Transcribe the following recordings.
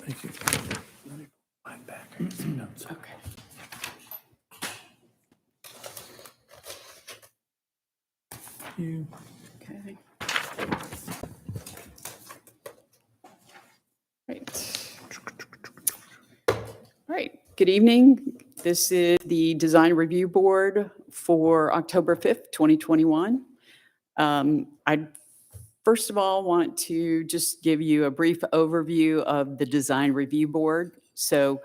Thank you. Let me put mine back. I have some notes. Okay. You. Okay. Right. All right. Good evening. This is the Design Review Board for October 5th, 2021. I first of all want to just give you a brief overview of the Design Review Board. So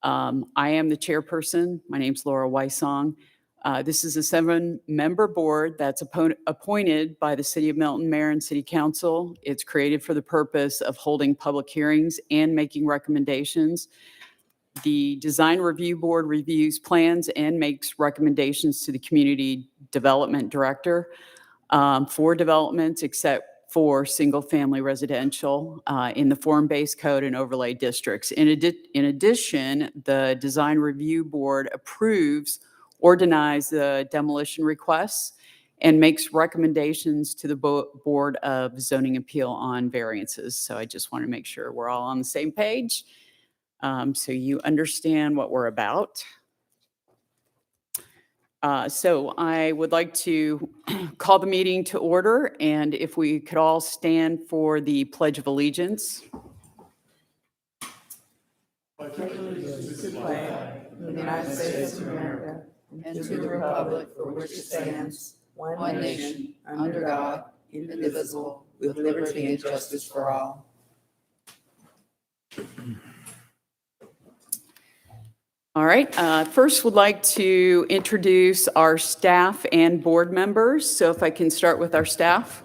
I am the chairperson. My name's Laura Wysong. This is a 7-member board that's appointed by the City of Milton Mayor and City Council. It's created for the purpose of holding public hearings and making recommendations. The Design Review Board reviews plans and makes recommendations to the Community Development Director for developments except for single-family residential in the form-based code and overlay districts. In addition, the Design Review Board approves or denies the demolition requests and makes recommendations to the Board of Zoning Appeal on variances. So I just want to make sure we're all on the same page so you understand what we're about. So I would like to call the meeting to order, and if we could all stand for the Pledge of Allegiance. To the flag of the United States of America and to the republic for which it stands, one nation, under God, indivisible, with liberty and justice for all. All right, first would like to introduce our staff and board members. So if I can start with our staff.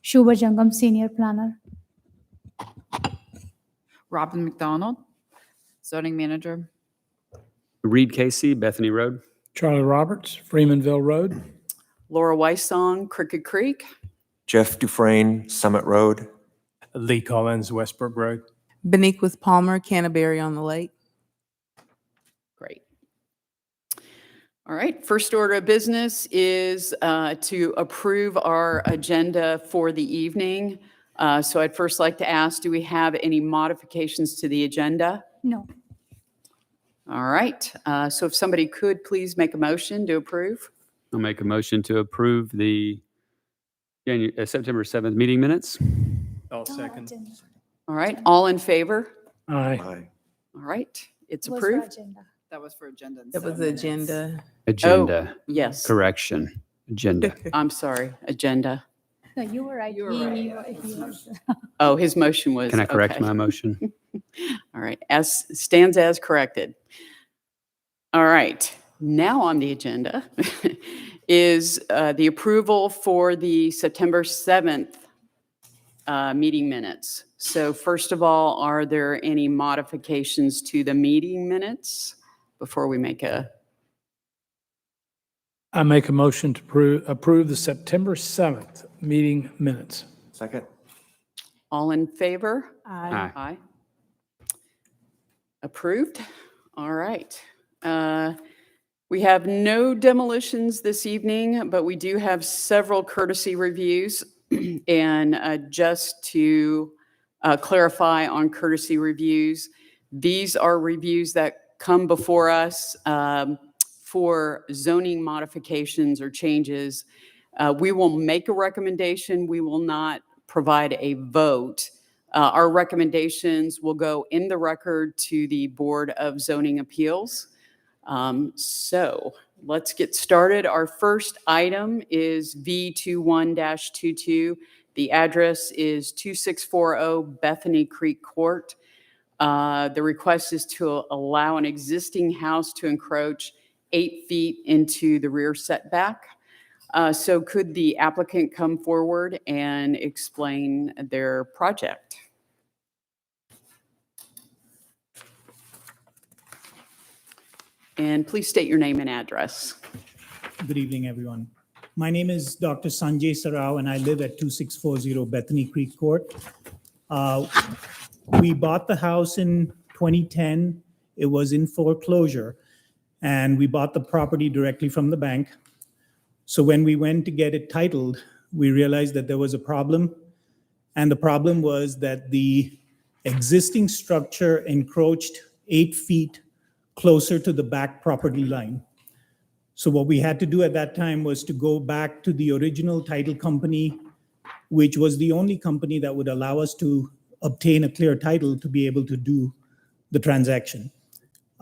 Shubha Jangam, Senior Planner. Robin McDonald, zoning manager. Reed Casey, Bethany Road. Charlie Roberts, Freemanville Road. Laura Wysong, Crooked Creek. Jeff Dufresne, Summit Road. Lee Collins, Westbrook Road. Beniquith Palmer, Canterbury on the Lake. Great. All right, first order of business is to approve our agenda for the evening. So I'd first like to ask, do we have any modifications to the agenda? No. All right, so if somebody could please make a motion to approve. I'll make a motion to approve the September 7th meeting minutes. All second. All right, all in favor? Aye. Aye. All right, it's approved. That was for agenda. That was the agenda. Agenda. Yes, Correction. Agenda. I'm sorry, agenda. No, you were right. You were right. He was. Oh, his motion was. Can I correct okay. my motion? All right, as stands as corrected. All right, now on the agenda is the approval for the September 7th meeting minutes. So first of all, are there any modifications to the meeting minutes before we make a? I make a motion to approve the September 7th meeting minutes. Second. All in favor? Aye. Aye. Approved. All right. We have no demolitions this evening, but we do have several courtesy reviews. And just to clarify on courtesy reviews, these are reviews that come before us for zoning modifications or changes. We will make a recommendation. We will not provide a vote. Our recommendations will go in the record to the Board of Zoning Appeals. So let's get started. Our first item is V21-22. The address is 2640 Bethany Creek Court. The request is to allow an existing house to encroach 8 feet into the rear setback. So could the applicant come forward and explain their project? And please state your name and address. Good evening, everyone. My name is Dr. Sanjay Sarao, and I live at 2640 Bethany Creek Court. We bought the house in 2010. It was in foreclosure, and we bought the property directly from the bank. So when we went to get it titled, we realized that there was a problem, and the problem was that the existing structure encroached 8 feet closer to the back property line. So what we had to do at that time was to go back to the original title company, which was the only company that would allow us to obtain a clear title to be able to do the transaction.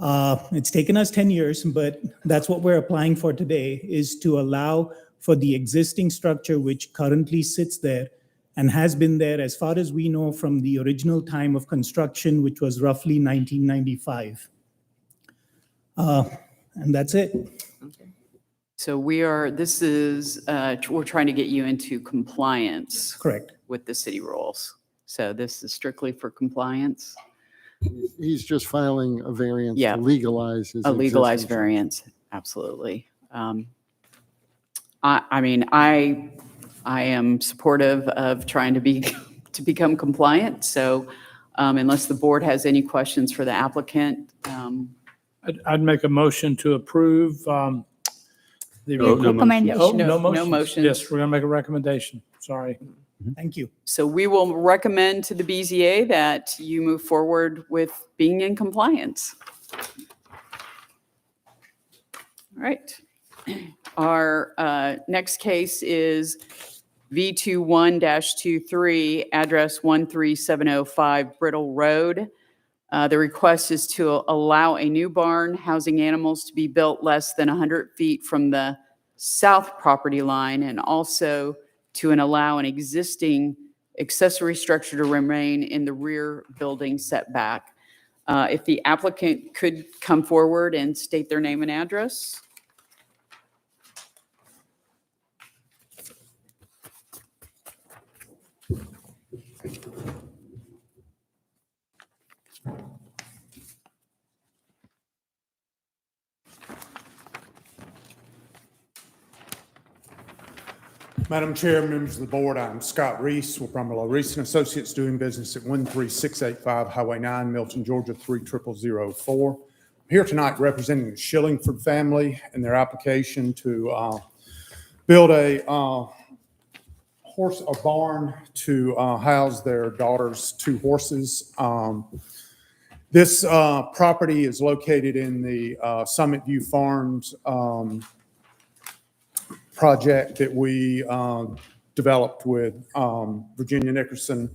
It's taken us 10 years, but that's what we're applying for today, is to allow for the existing structure which currently sits there and has been there as far as we know from the original time of construction, which was roughly 1995. And that's it. So we're trying to get you into compliance Correct. with the city rules. So this is strictly for compliance, He's just filing a variance Yeah. to legalize his a legalized existing- variance, absolutely. I mean, I am supportive of trying to become compliant, so unless the board has any questions for the applicant, I'd make a motion to approve the. No motion. Recommendation. Oh, no No motions. motions. Yes, we're going to make a recommendation. Sorry. Thank you. so we will recommend to the BZA that you move forward with being in compliance. All right. Our next case is V21-23, address 13705 Brittle Road. The request is to allow a new barn housing animals to be built less than 100 feet from the south property line, and also to allow an existing accessory structure to remain in the rear building setback. If the applicant could come forward and state their name and address. Madam Chair, members of the board, I'm Scott Reese with Brumlow Reese and Associates, doing business at 13685 Highway 9, Milton, Georgia 30004. I'm here tonight representing the Shillingford family and their application to build a barn to house their daughter's 2 horses. This property is located in the Summit View Farms project that we developed with Virginia Nickerson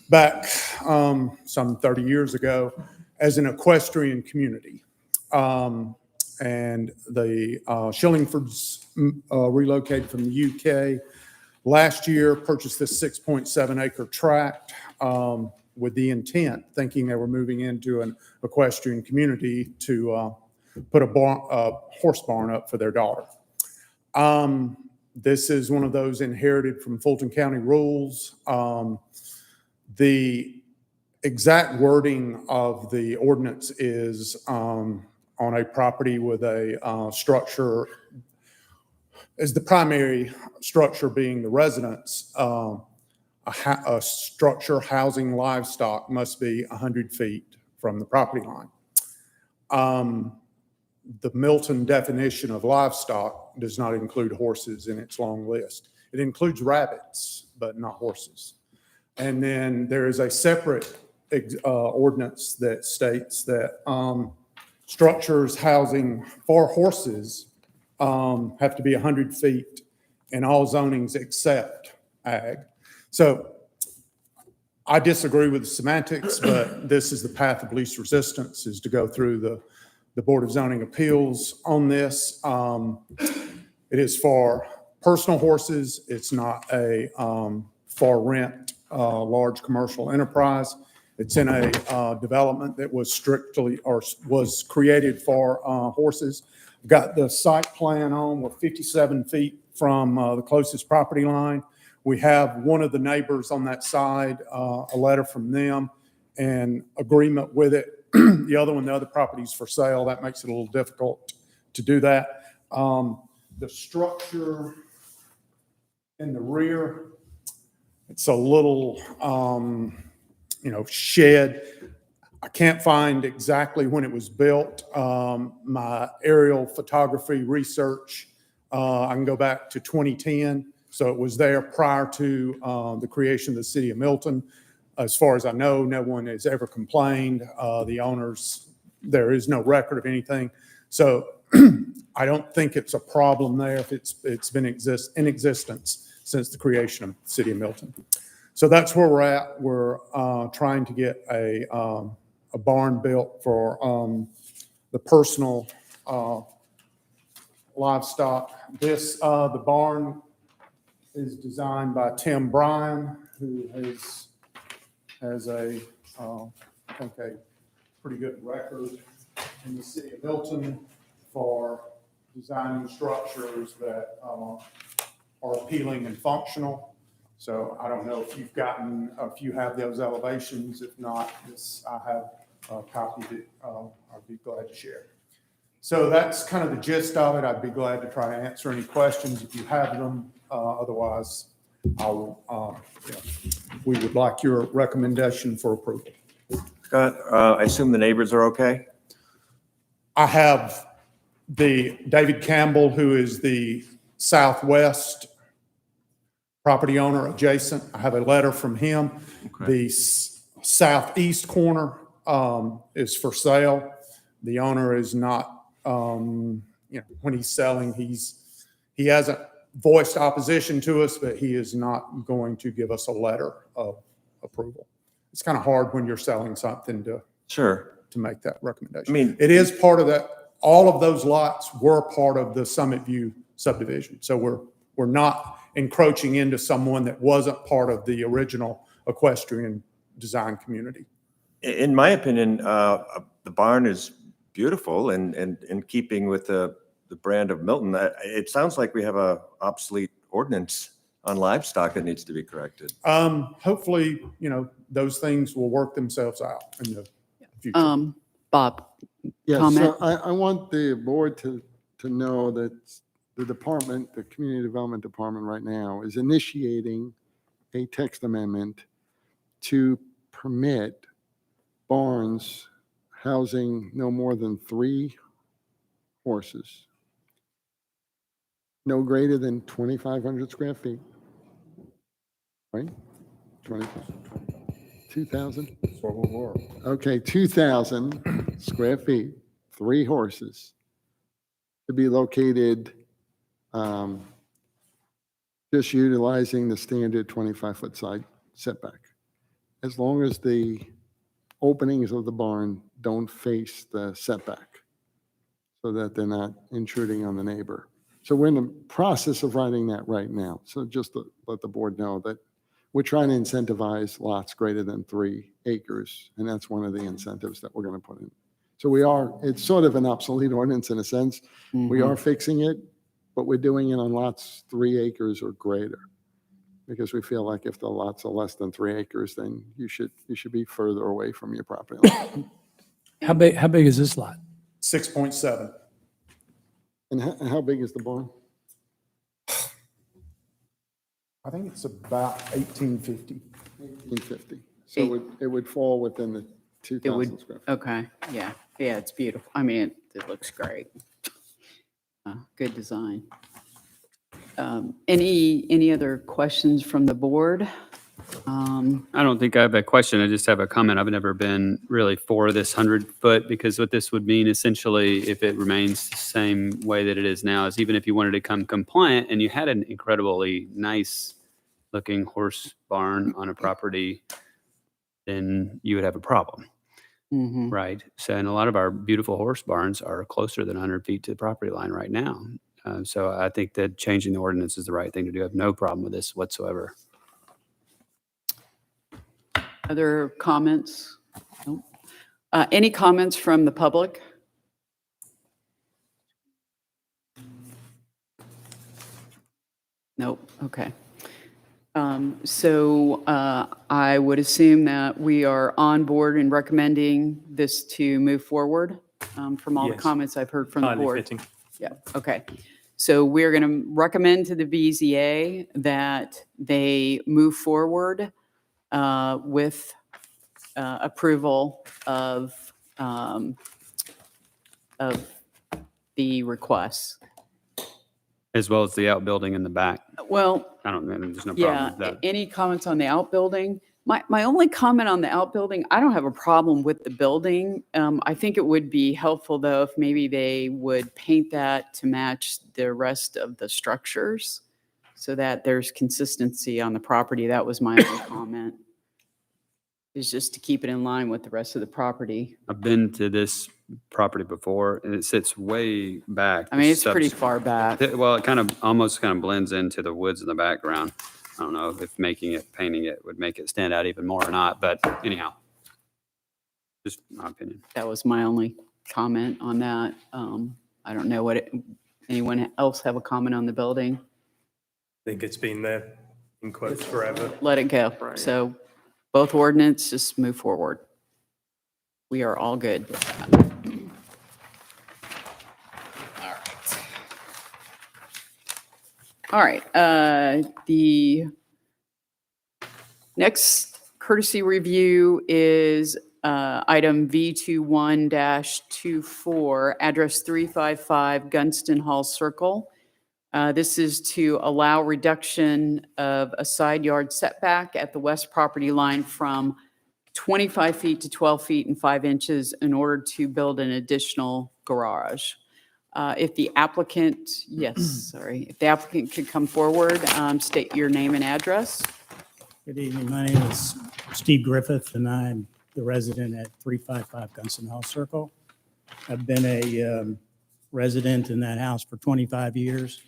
back some 30 years ago as an equestrian community. And the Shillingfords relocated from the UK last year, purchased this 6.7 acre tract with the intent, thinking they were moving into an equestrian community, to put a horse barn up for their daughter. This is one of those inherited from Fulton County rules. The exact wording of the ordinance is on a property with a structure, as the primary structure being the residence, a structure housing livestock must be 100 feet from the property line. The Milton definition of livestock does not include horses in its long list. It includes rabbits, but not horses. And then there is a separate ordinance that states that structures housing for horses have to be 100 feet in all zonings except ag. So I disagree with the semantics, but this is the path of least resistance, is to go through the Board of Zoning Appeals on this. It is for personal horses. It's not a for rent large commercial enterprise. It's in a development that was strictly, or was created for horses. Got the site plan on. We're 57 feet from the closest property line. We have one of the neighbors on that side, a letter from them and agreement with it. The other property's for sale. That makes it a little difficult to do that. The structure in the rear, it's a little, shed. I can't find exactly when it was built. My aerial photography research, I can go back to 2010. So it was there prior to the creation of the city of Milton. As far as I know, no one has ever complained. The owners, there is no record of anything. So I don't think it's a problem there if it's been in existence since the creation of the city of Milton. So that's where we're at. We're trying to get a barn built for the personal livestock. The barn is designed by Tim Bryan, who has a, I think a pretty good record in the city of Milton for designing structures that are appealing and functional. So I don't know if you have those elevations. If not, I have a copy that I'd be glad to share. So that's kind of the gist of it. I'd be glad to try to answer any questions if you have them. Otherwise, we would like your recommendation for approval. Scott, I assume the neighbors are okay? I have the David Campbell, who is the southwest property owner adjacent. I have a letter from him. Okay. The southeast corner is for sale. The owner is not, when he's selling, he hasn't voiced opposition to us, but he is not going to give us a letter of approval. It's kind of hard when you're selling something to make that recommendation. I mean, it is part of that. All of those lots were part of the Summit View subdivision. So we're not encroaching into someone that wasn't part of the original equestrian design community. In my opinion, the barn is beautiful and in keeping with the brand of Milton. It sounds like we have a obsolete ordinance on livestock that needs to be corrected. Hopefully, those things will work themselves out in the future. Bob, Yeah, comment? so I want the board to know that the department, the Community Development Department right now is initiating a text amendment to permit barns housing no more than 3 horses, no greater than 2,500 square feet, right? 2,000? That's what we'll work. Okay, 2,000 square feet, 3 horses to be located just utilizing the standard 25-foot side setback. As long as the openings of the barn don't face the setback so that they're not intruding on the neighbor. So we're in the process of writing that right now. So just to let the board know that we're trying to incentivize lots greater than 3 acres, and that's one of the incentives that we're going to put in. So it's sort of an obsolete ordinance in a sense. We are fixing it, but we're doing it on lots 3 acres or greater, because we feel like if the lots are less than 3 acres, then you should be further away from your property line. How big is this lot? 6.7. And how big is the barn? I think it's about 1850. 1850. So it would fall within the 2,000 square feet. Okay, yeah, it's beautiful. I mean, it looks great. Good design. Any other questions from the board? I don't think I have a question. I just have a comment. I've never been really for this 100-foot, because what this would mean essentially, if it remains the same way that it is now, is even if you wanted to come compliant and you had an incredibly nice looking horse barn on a property, then you would have a problem, right? So, and a lot of our beautiful horse barns are closer than 100 feet to the property line right now. So I think that changing the ordinance is the right thing to do. I have no problem with this whatsoever. Other comments? Nope. Any comments from the public? Nope. Okay. So I would assume that we are on board in recommending this to move forward from all the Yes. comments I've heard from the Highly board. fitting. Yeah, okay. So we're going to recommend to the BZA that they move forward with approval of the requests. As well as the outbuilding in the back. Well, I don't know, there's no yeah, problem with that. any comments on the outbuilding? My only comment on the outbuilding, I don't have a problem with the building. I think it would be helpful, though, if maybe they would paint that to match the rest of the structures so that there's consistency on the property. That was my only comment, is just to keep it in line with the rest of the property. I've been to this property before, and it sits way back. I mean, it's pretty far back. Well, it almost kind of blends into the woods in the background. I don't know if painting it would make it stand out even more or not, but anyhow, just my opinion. That was my only comment on that. I don't know anyone else have a comment on the building? I think it's been there in quotes forever. Let it go. So both ordinance, just move forward. We are all good with that. All right. The next courtesy review is item V21-24, address 355 Gunston Hall Circle. This is to allow reduction of a side yard setback at the west property line from 25 feet to 12 feet and 5 inches in order to build an additional garage. If the applicant, if the applicant could come forward, state your name and address. Good evening. My name is Steve Griffith, and I'm the resident at 355 Gunston Hall Circle. I've been a resident in that house for 25 years.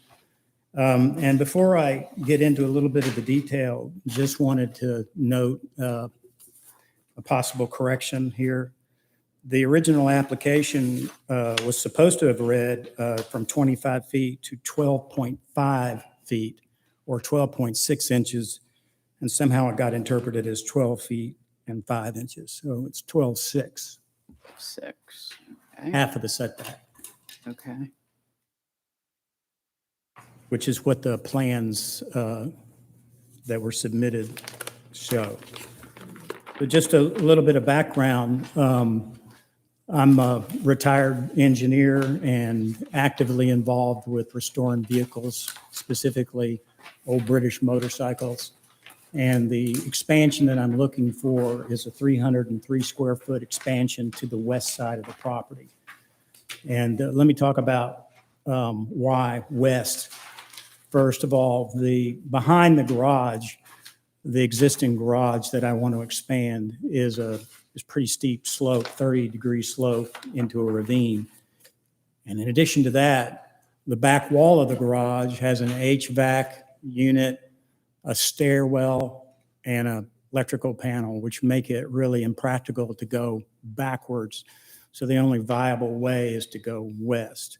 And before I get into a little bit of the detail, just wanted to note a possible correction here. The original application was supposed to have read from 25 feet to 12.5 feet or 12.6 inches, and somehow it got interpreted as 12 feet and 5 inches. So it's 12.6, 6. Okay. half of the setback, Okay. which is what the plans that were submitted show. But just a little bit of background. I'm a retired engineer and actively involved with restoring vehicles, specifically old British motorcycles. And the expansion that I'm looking for is a 303 square foot expansion to the west side of the property. And let me talk about why west. First of all, behind the garage, the existing garage that I want to expand is pretty steep slope, 30-degree slope into a ravine. And in addition to that, the back wall of the garage has an HVAC unit, a stairwell, and an electrical panel, which make it really impractical to go backwards. So the only viable way is to go west.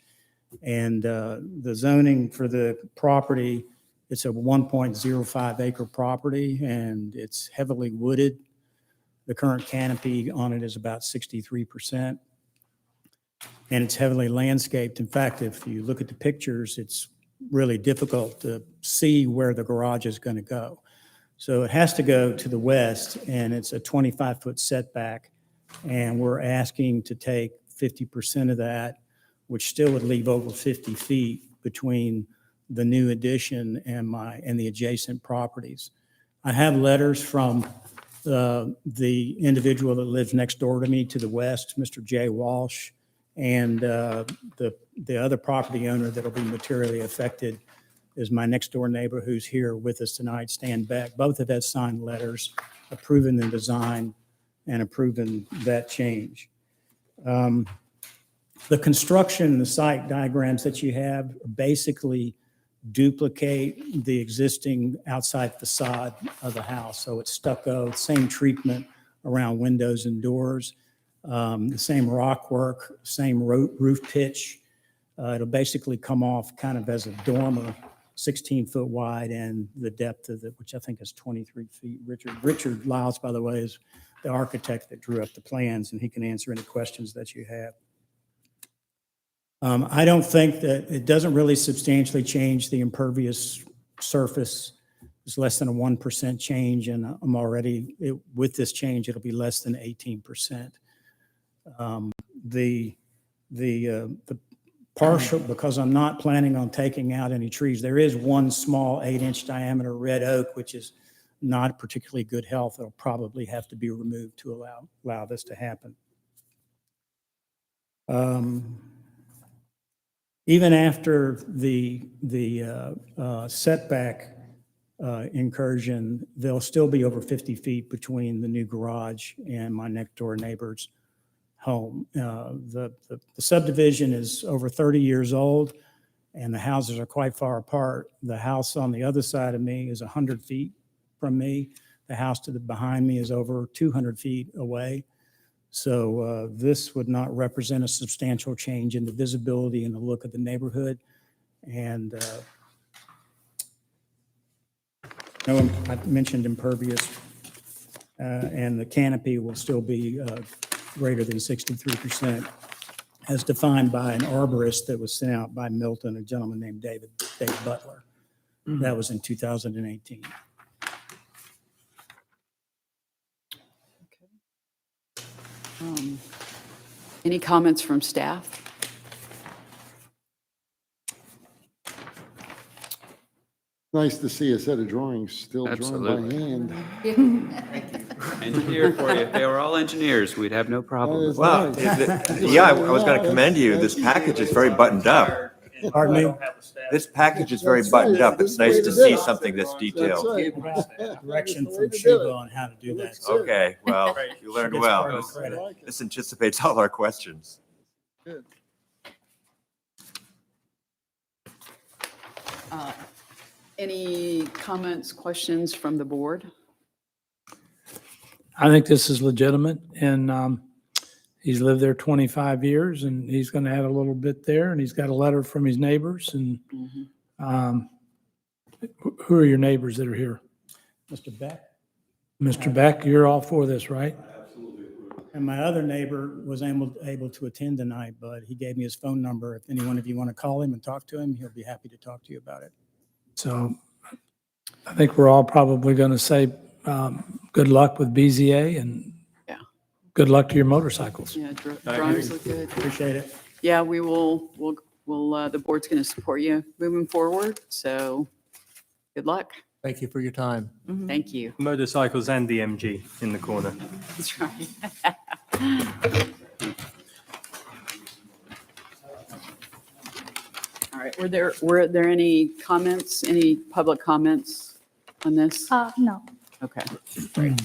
And the zoning for the property, it's a 1.05 acre property, and it's heavily wooded. The current canopy on it is about 63%. And it's heavily landscaped. In fact, if you look at the pictures, it's really difficult to see where the garage is going to go. So it has to go to the west, and it's a 25-foot setback. And we're asking to take 50% of that, which still would leave over 50 feet between the new addition and the adjacent properties. I have letters from the individual that lives next door to me to the west, Mr. Jay Walsh, and the other property owner that'll be materially affected is my next door neighbor who's here with us tonight, Stan Beck. Both of us signed letters approving the design and approving that change. The construction, the site diagrams that you have basically duplicate the existing outside facade of the house. So it's stucco, same treatment around windows and doors, the same rock work, same roof pitch. It'll basically come off kind of as a dormer, 16 foot wide, and the depth of it, which I think is 23 feet. Richard Lyles, by the way, is the architect that drew up the plans, and he can answer any questions that you have. I don't think that it doesn't really substantially change the impervious surface. It's less than a 1% change, and I'm already, with this change, it'll be less than 18%. The partial, because I'm not planning on taking out any trees, there is one small 8-inch diameter red oak, which is not particularly good health, they'll probably have to be removed to allow this to happen. Even after the setback incursion, there'll still be over 50 feet between the new garage and my next door neighbor's home. The subdivision is over 30 years old, and the houses are quite far apart. The house on the other side of me is 100 feet from me. The house behind me is over 200 feet away. So this would not represent a substantial change in the visibility and the look of the neighborhood. And I mentioned impervious, and the canopy will still be greater than 63%, as defined by an arborist that was sent out by Milton, a gentleman named David Butler. That was in 2018. Any comments from staff? Nice to see a set of drawings still drawn by Absolutely. hand. Engineer for you. If they were all engineers, we'd have no problem. That is Well, nice. yeah, I was going to commend you. This package is very buttoned up. Pardon me? This package is very buttoned up. It's nice to see something this detailed. Direction from Shuba on how to do that. Okay, well, you learned Gets well. part of the credit. This anticipates all our questions. Any comments, questions from the board? I think this is legitimate, and he's lived there 25 years, and he's going to add a little bit there, and he's got a letter from his neighbors, and who are your neighbors that are here? Mr. Beck? Mr. Beck, you're all for this, right? And my other neighbor was able to attend tonight, but he gave me his phone number. If any one of you want to call him and talk to him, he'll be happy to talk to you about it. So I think we're all probably going to say good luck with BZA and Yeah. good luck to your motorcycles. Yeah, drawings look good. Appreciate it. Yeah, we'll, the board's going to support you moving forward, so good luck. Thank you for your time. Thank you. Motorcycles and the MG in the corner. That's right. All right, were there any comments, any public comments on this? No. Okay, great.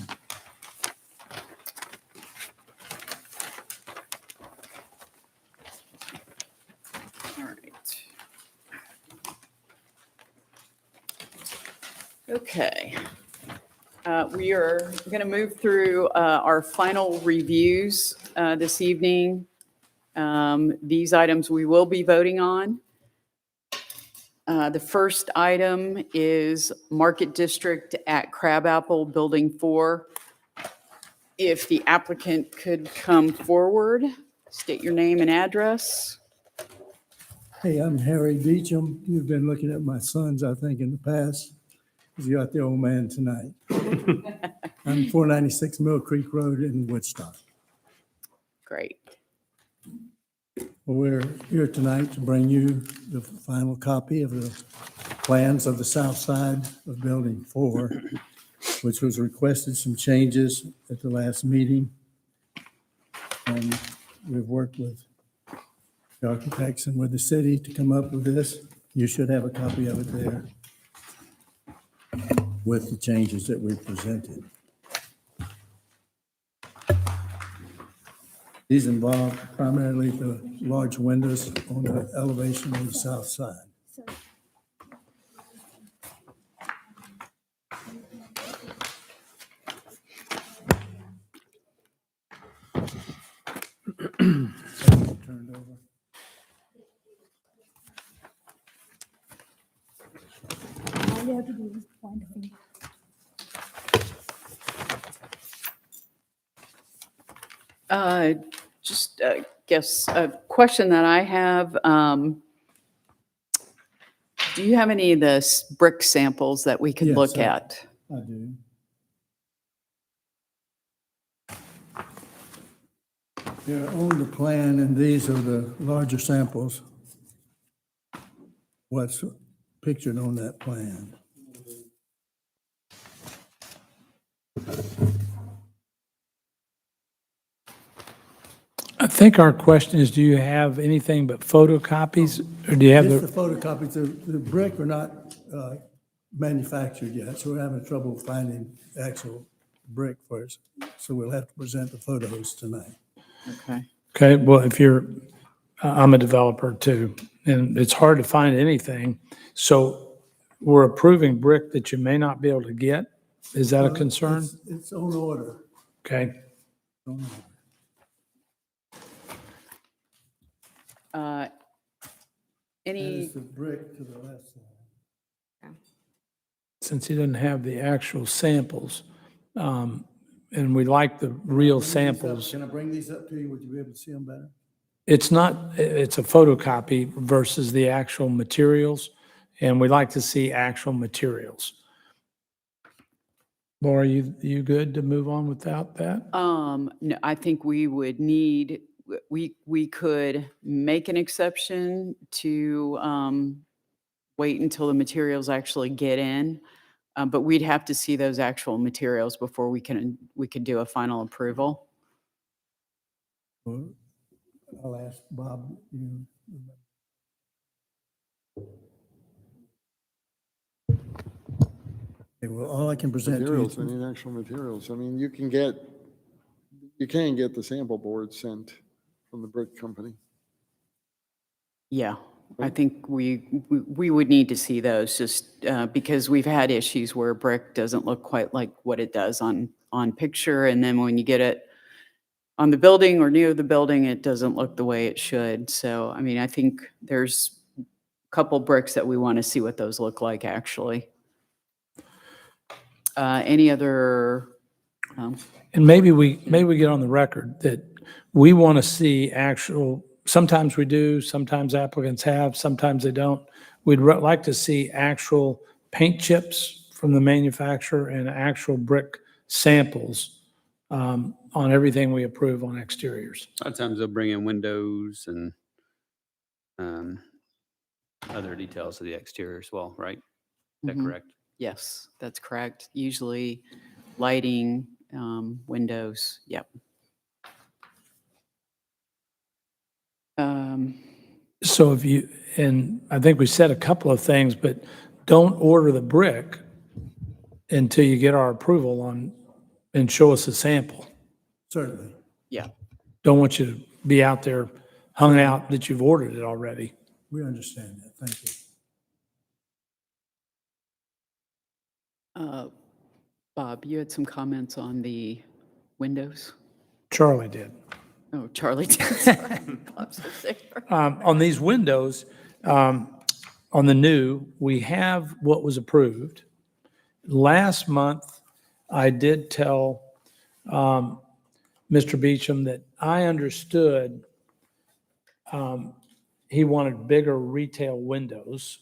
All right. Okay. We are going to move through our final reviews this evening. These items we will be voting on. The first item is Market District at Crabapple Building 4. If the applicant could come forward, state your name and address. Hey, I'm Harry Beecham. You've been looking at my sons, I think, in the past, because you got the old man tonight. I'm 496 Mill Creek Road in Woodstock. Great. Well, we're here tonight to bring you the final copy of the plans of the south side of Building 4, which was requested some changes at the last meeting. And we've worked with the architects and with the city to come up with this. You should have a copy of it there with the changes that we presented. These involve primarily the large windows on the elevation on the south side. Turned over. All you have to do is point a finger. Just, guess, a question that I have. Do you have any of the brick samples that we could Yes, look I- at? I do. They're on the plan, and these are the larger samples. What's pictured on that plan. think our question is, do you have anything but photocopies? Or do you have Just the the, photocopies, the brick are not manufactured yet, so we're having trouble finding the actual brick first. So we'll have to present the photos tonight. Okay. okay, well, if you're, I'm a developer too, and it's hard to find anything. So we're approving brick that you may not be able to get. Is that a concern? It's on order. Okay. On order. Uh, That Any, is the brick to the left side. Since he doesn't have the actual samples, and we like the real Bring these up. samples, Can I bring these up to you? Would you be able to see them better? it's not, it's a photocopy versus the actual materials, and we like to see actual materials. Laura, you good to move on without that? no, I think we would need, we could make an exception to wait until the materials actually get in, but we'd have to see those actual materials before we could do a final approval. Or I'll ask Bob. Okay, well, all I can present to Materials, I you. need actual materials. I mean, you can get the sample board sent from the brick company. Yeah, I think we would need to see those just because we've had issues where brick doesn't look quite like what it does on picture. And then when you get it on the building or near the building, it doesn't look the way it should. So, I mean, I think there's a couple bricks that we want to see what those look like actually. Any other? And maybe we get on the record that we want to see actual, sometimes we do, sometimes applicants have, sometimes they don't. We'd like to see actual paint chips from the manufacturer and actual brick samples on everything we approve on exteriors. A lot of times they'll bring in windows and other details of the exterior as well, right? Is that Mhm. correct? Yes, that's correct. Usually lighting, windows, yep. So if you, and I think we said a couple of things, but don't order the brick until you get our approval on, and show us a sample. Certainly. Yeah. Don't want you to be out there hung out that you've ordered it already. We understand that. Thank you. Bob, you had some comments on the windows? Charlie did. Oh, Charlie did. Sorry. Bob's so sick. On these windows, on the new, we have what was approved. Last month, I did tell Mr. Beecham that I understood he wanted bigger retail windows.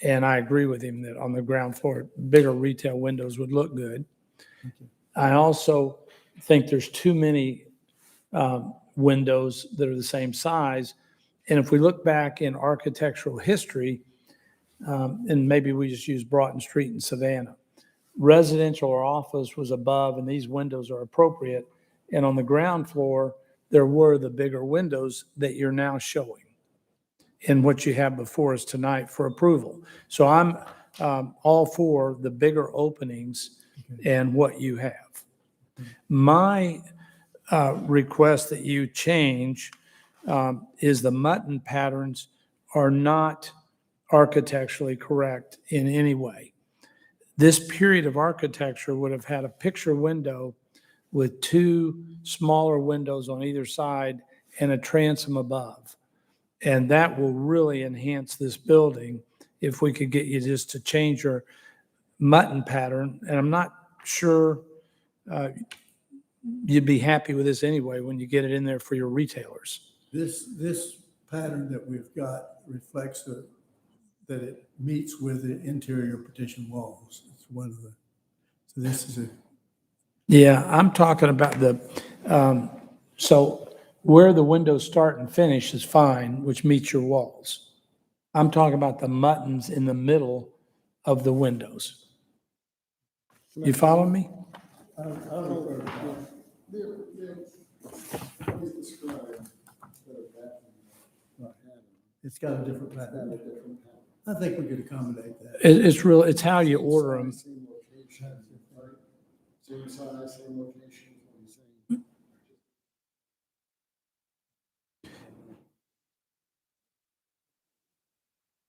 And I agree with him that on the ground floor, bigger retail windows would look good. I also think there's too many windows that are the same size. And if we look back in architectural history, and maybe we just use Broughton Street in Savannah, residential or office was above and these windows are appropriate. And on the ground floor, there were the bigger windows that you're now showing in what you have before us tonight for approval. So I'm all for the bigger openings and what you have. My request that you change is the mutton patterns are not architecturally correct in any way. This period of architecture would have had a picture window with two smaller windows on either side and a transom above. And that will really enhance this building if we could get you just to change your mutton pattern. And I'm not sure you'd be happy with this anyway when you get it in there for your retailers. This pattern that we've got reflects that it meets with the interior partition walls. It's one of the, so this is a, Yeah, I'm talking about so where the windows start and finish is fine, which meets your walls. I'm talking about the muttons in the middle of the windows. You follow me? Let me describe. It's got a different pattern. I think we could accommodate that. It's real, it's how you order them. Same location, right? Same size, same location. Same-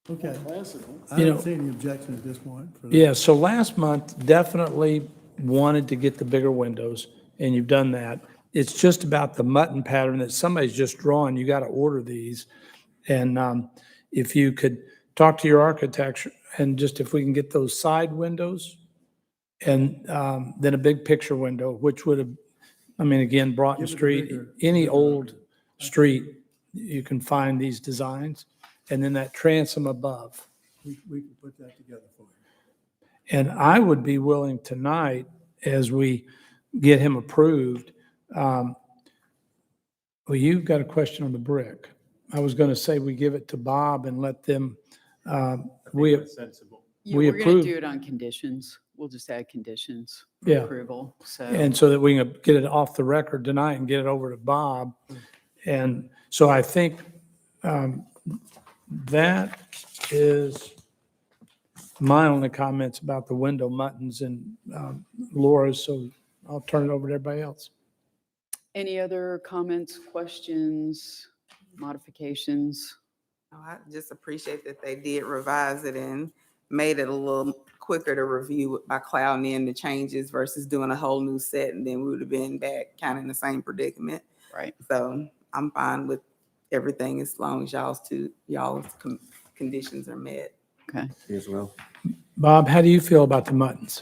Okay. Classical. I You don't know- see any objection at this point. for that. Yeah, so last month, definitely wanted to get the bigger windows, and you've done that. It's just about the mutton pattern that somebody's just drawn. You got to order these. And if you could talk to your architecture, and just if we can get those side windows, and then a big picture window, which would have, I mean, again, Broughton Give it a Street, bigger- any bigger old window. street, you can find these designs. And then that transom above. We can put that together for you. And I would be willing tonight, as we get him approved, well, you've got a question on the brick. I was going to say we give it to Bob and let them, we, Sensible. Yeah, We we're going to approve- do it on conditions. We'll just add conditions for Yeah. approval, so. and so that we can get it off the record tonight and get it over to Bob. And so I think that is my only comments about the window muttons and Laura's, so I'll turn it over to everybody else. Any other comments, questions, modifications? Oh, I just appreciate that they did revise it and made it a little quicker to review by clouding in the changes versus doing a whole new set, and then we would have been back kind of in the same predicament. Right. So I'm fine with everything as long as y'all's conditions are met. Okay. Me as well. Bob, how do you feel about the muttons?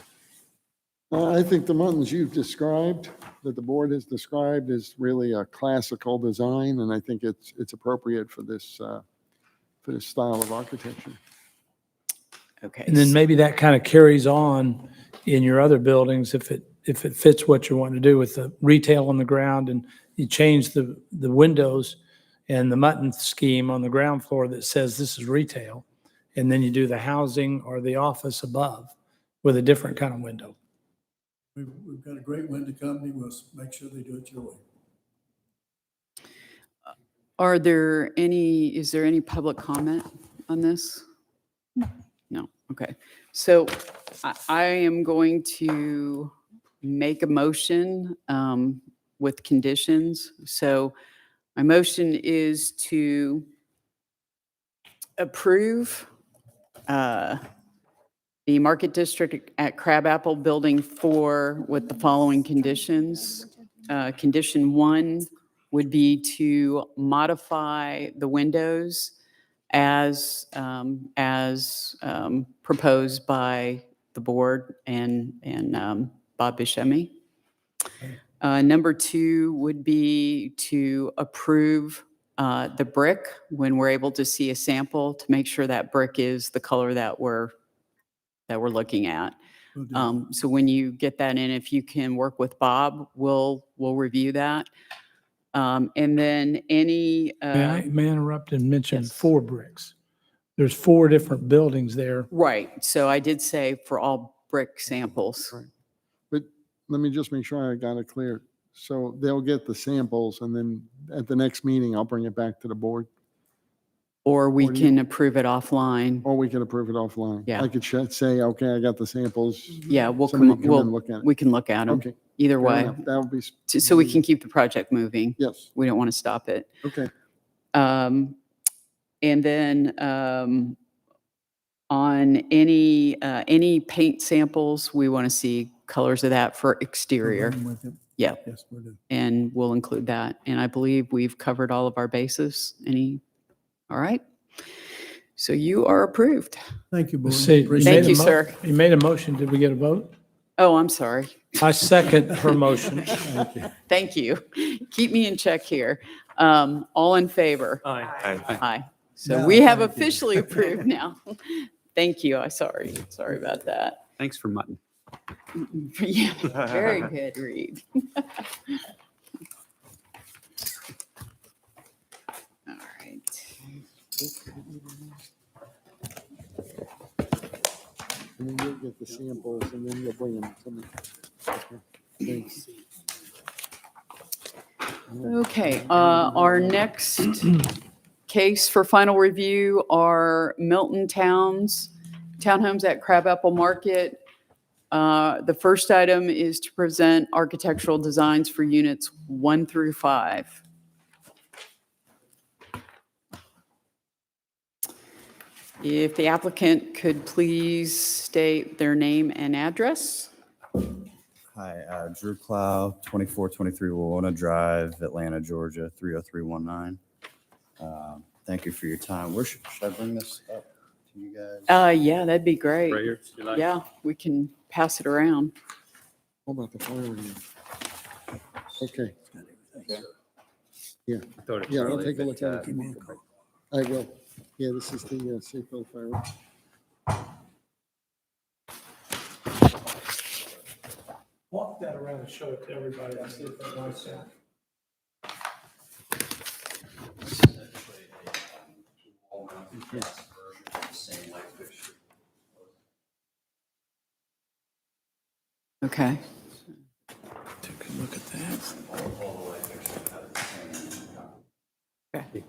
I think the muttons you've described, that the board has described, is really a classical design, and I think it's appropriate for this style of architecture. Okay. And then maybe that kind of carries on in your other buildings if it fits what you want to do with the retail on the ground, and you change the windows and the mutton scheme on the ground floor that says this is retail, and then you do the housing or the office above with a different kind of window. We've got a great window company. We'll make sure they do it your way. Is there any public comment on this? No, okay. So I am going to make a motion with conditions. So my motion is to approve the Market District at Crabapple Building 4 with the following conditions. Condition 1 would be to modify the windows as proposed by the board and Bob Buscemi. Number 2 would be to approve the brick when we're able to see a sample to make sure that brick is the color that we're looking at. We'll do that. So when you get that in, if you can work with Bob, we'll review that. And then any, May I interrupt and mention yes. 4 bricks? There's 4 different buildings there. right, so I did say for all brick samples. Right. But let me just make sure I got it clear. So they'll get the samples, and then at the next meeting, I'll bring it back to the board, Or we Or do you- can approve it offline. or we can approve it offline. Yeah. I could say, okay, I got the samples. Yeah, Somebody come and look at it. we can look at them Okay. either fair way, enough. That would be, so we can keep the project moving. yes, We don't want to stop it. okay. And then on any paint samples, we want to see colors of that for We'll exterior. bring them with you. Yeah, Yes, we'll do. and we'll include that. And I believe we've covered all of our bases. All right? So you are approved. Thank you, board. Let's see, Appreciate Thank made you, a mo- sir. You made a motion. Did we get a vote? Oh, I'm sorry. I second her motion. it. Thank you. Thank you. Keep me in check here. All in favor? Aye. Aye. So Now, we have thank you. officially approved now. Thank you. Sorry about that. Thanks for mutton. Yeah, very good, Reed. All right. And then you'll get the samples, and then you'll bring them to me. Okay. Thanks. Okay, our next case for final review are Milton townhomes at Crabapple Market. The first item is to present architectural designs for units 1 through 5. If the applicant could please state their name and address. Hi, Drew Clow, 2423 Wawona Drive, Atlanta, Georgia, 30319. Thank you for your time. Where should I bring this up to you guys? Yeah, that'd be great. Right here, if you like. Yeah, we can pass it around. How about the fireworks? Okay, yeah, I thought it yeah, I'll really take a look fit, at it. I will. Yeah, this is the Seafield fireworks. Walk that around and show it to everybody. I see if they want that. Okay. Take a look at that. Okay.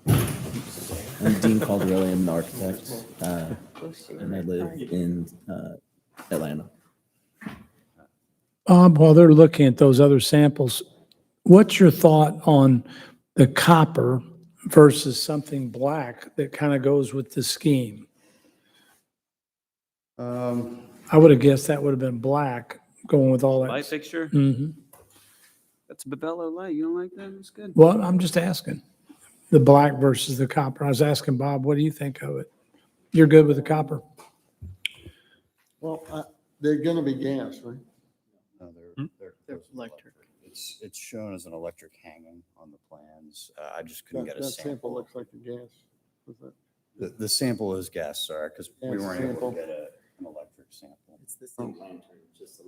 I'm Dean Caldarelli. I'm an architect, and I live in Atlanta. Bob, while they're looking at those other samples, what's your thought on the copper versus something black that kind of goes with the scheme? I would have guessed that would have been black going with all that. Light fixture? Hmm. That's a Bevello light. You don't like that? It's good. Well, I'm just asking. The black versus the copper. I was asking Bob, what do you think of it? You're good with the copper? Well, they're gonna be gas, right? No, they're They're electric. It's shown as an electric hanging on the plans. I just couldn't get a That sample sample. looks like a gas. Was that- The sample is gas, sorry, because we Gas weren't able sample. to get an electric sample. It's the same lantern, just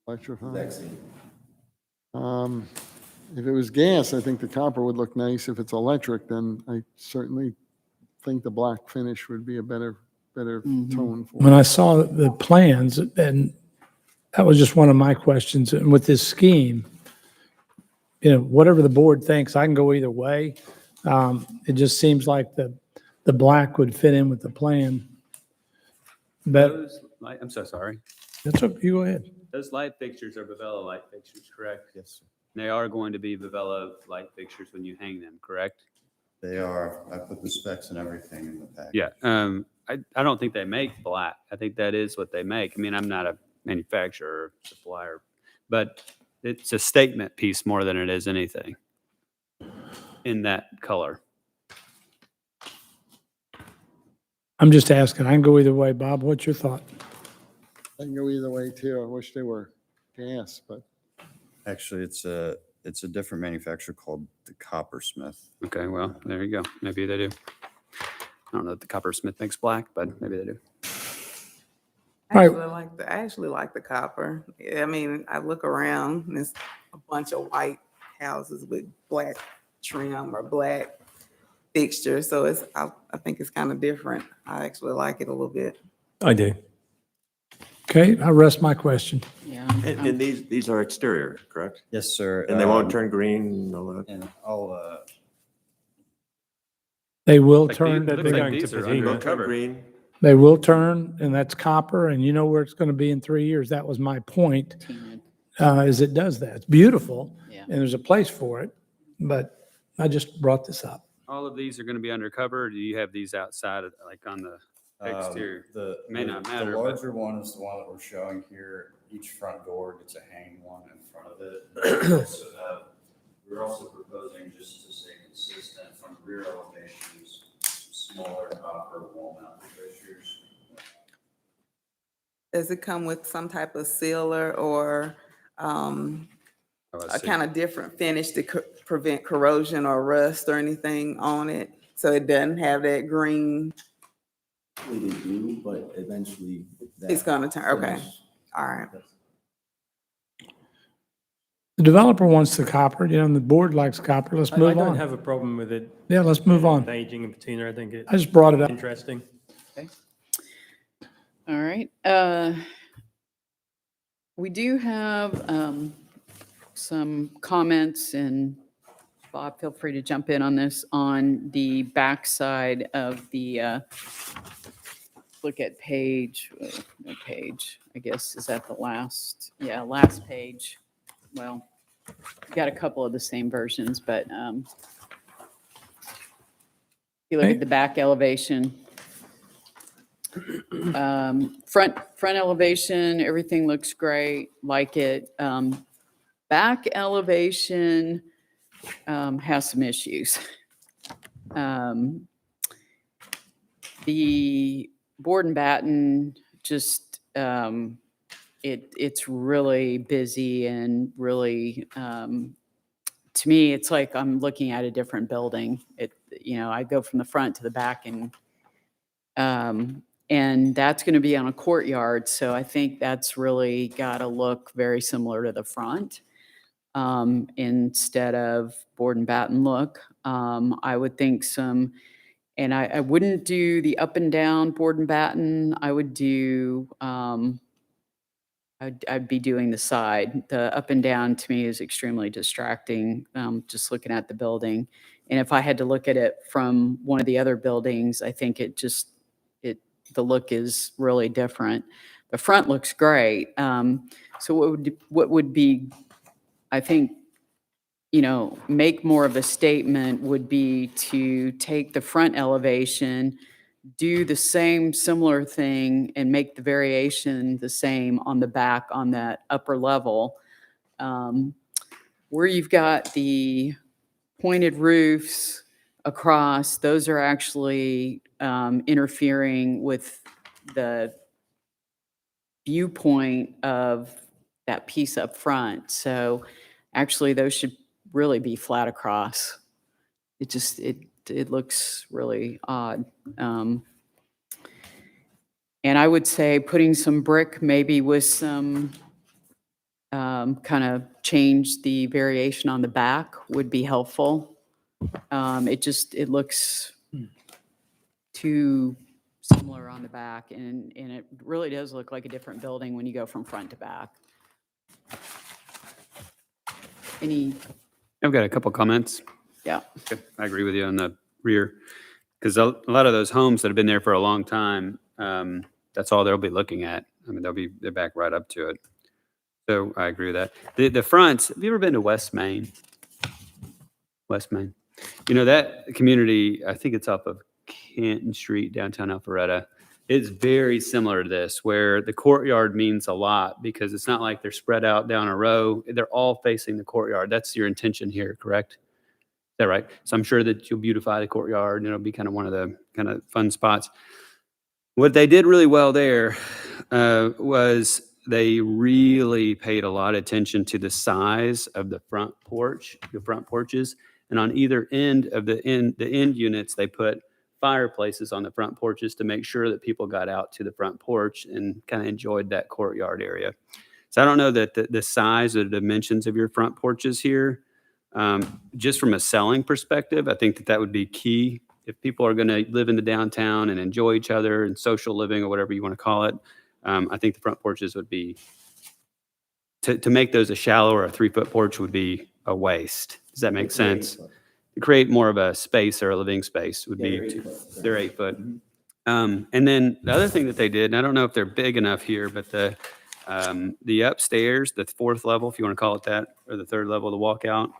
Electrified. If it was gas, I think the copper would look nice. If it's electric, then I certainly think the black finish would be a better tone for When it. I saw the plans, and that was just one of my questions, and with this scheme, whatever the board thinks, I can go either way. It just seems like the black would fit in with the plan. But Those light, I'm so sorry. that's okay, you go ahead. Those light fixtures are Bevello light fixtures, correct? Yes, sir. They are going to be Bevello light fixtures when you hang them, correct? They are. I put the specs and everything in the package. Yeah. I don't think they make black. I think that is what they make. I mean, I'm not a manufacturer or supplier, but it's a statement piece more than it is anything in that color. I'm just asking. I can go either way. Bob, what's your thought? I can go either way too. I wish they were gas, but Actually, it's a different manufacturer called the Coppersmith. Okay, well, there you go. Maybe they do. I don't know if the Coppersmith makes black, but maybe they do. I Right. actually like the copper. I mean, I look around and it's a bunch of white houses with black trim or black fixtures. So I think it's kind of different. I actually like it a little bit. I do. Okay, I rest my question. Yeah. And these are exterior, correct? Yes, sir. And they won't turn green and all that? And I'll, They will Like turn, these- looks they're like going these to are patina. They'll turn undercover. green. they will turn, and that's copper, and you know where it's going to be in 3 years. That was my point, is it does that. It's beautiful, Yeah. and there's a place for it, but I just brought this up. All of these are going to be undercover. Or do you have these outside, like on the exterior? The May not matter, The but- larger one is the one that we're showing here. Each front door gets a hanging one in front of it. We're also proposing, just to stay consistent, from rear elevations, some smaller copper wall mount fixtures. Does it come with some type of sealer or Oh, I a see. kind of different finish to prevent corrosion or rust or anything on it? So it doesn't have that green, They do, but eventually. it's gonna turn, okay, finish- all right. The developer wants the copper, and the board likes copper. Let's I move don't on. have a problem with it. Yeah, let's move on. Aging and patina, I think I it's just brought it up. interesting. All right. We do have some comments, and Bob, feel free to jump in on this, on the backside of the, look at page, no page, I guess, is that the last, yeah, last page. Well, got a couple of the same versions, but if you look Okay. at the back elevation, front elevation, everything looks great, like it. Back elevation has some issues. The board and batten just it's really busy and really to me it's like I'm looking at a different building. I go from the front to the back, and that's going to be on a courtyard, so I think that's really got to look very similar to the front instead of board and batten look. I would think and I wouldn't do the up and down board and batten. I would do, I'd be doing the side. The up and down to me is extremely distracting, just looking at the building. And if I had to look at it from one of the other buildings, I think the look is really different. The front looks great. So what would be, I think, make more of a statement would be to take the front elevation, do the same similar thing, and make the variation the same on the back on that upper level. Where you've got the pointed roofs across, those are actually interfering with the viewpoint of that piece up front. So actually those should really be flat across. It looks really odd. And I would say putting some brick maybe with some kind of change the variation on the back would be helpful. It looks too similar on the back, and it really does look like a different building when you go from front to back. I've got a couple comments. Yeah. Okay, I agree with you on the rear, because a lot of those homes that have been there for a long time, that's all they'll be looking at. I mean, they're back right up to it. So I agree with that. The fronts, have you ever been to West Main? West Main. That community, I think it's off of Canton Street, downtown Alpharetta. It's very similar to this, where the courtyard means a lot because it's not like they're spread out down a row. They're all facing the courtyard. That's your intention here, correct? Is that right? So I'm sure that you'll beautify the courtyard, and it'll be kind of one of the kind of fun spots. What they did really well there was they really paid a lot of attention to the size of the front porches. And on either end of the end units, they put fireplaces on the front porches to make sure that people got out to the front porch and kind of enjoyed that courtyard area. So I don't know that the size or the dimensions of your front porches here, just from a selling perspective, I think that would be key. If people are going to live in the downtown and enjoy each other and social living or whatever you want to call it, I think the front porches would be, to make those a shallow or a 3-foot porch would be a waste. Does that make sense? To create more of a space or a living space would be, they're 8 foot. And then the other thing that they did, and I don't know if they're big enough here, but the upstairs, the 4th level, if you want to call it that, or the 3rd level, the walkout,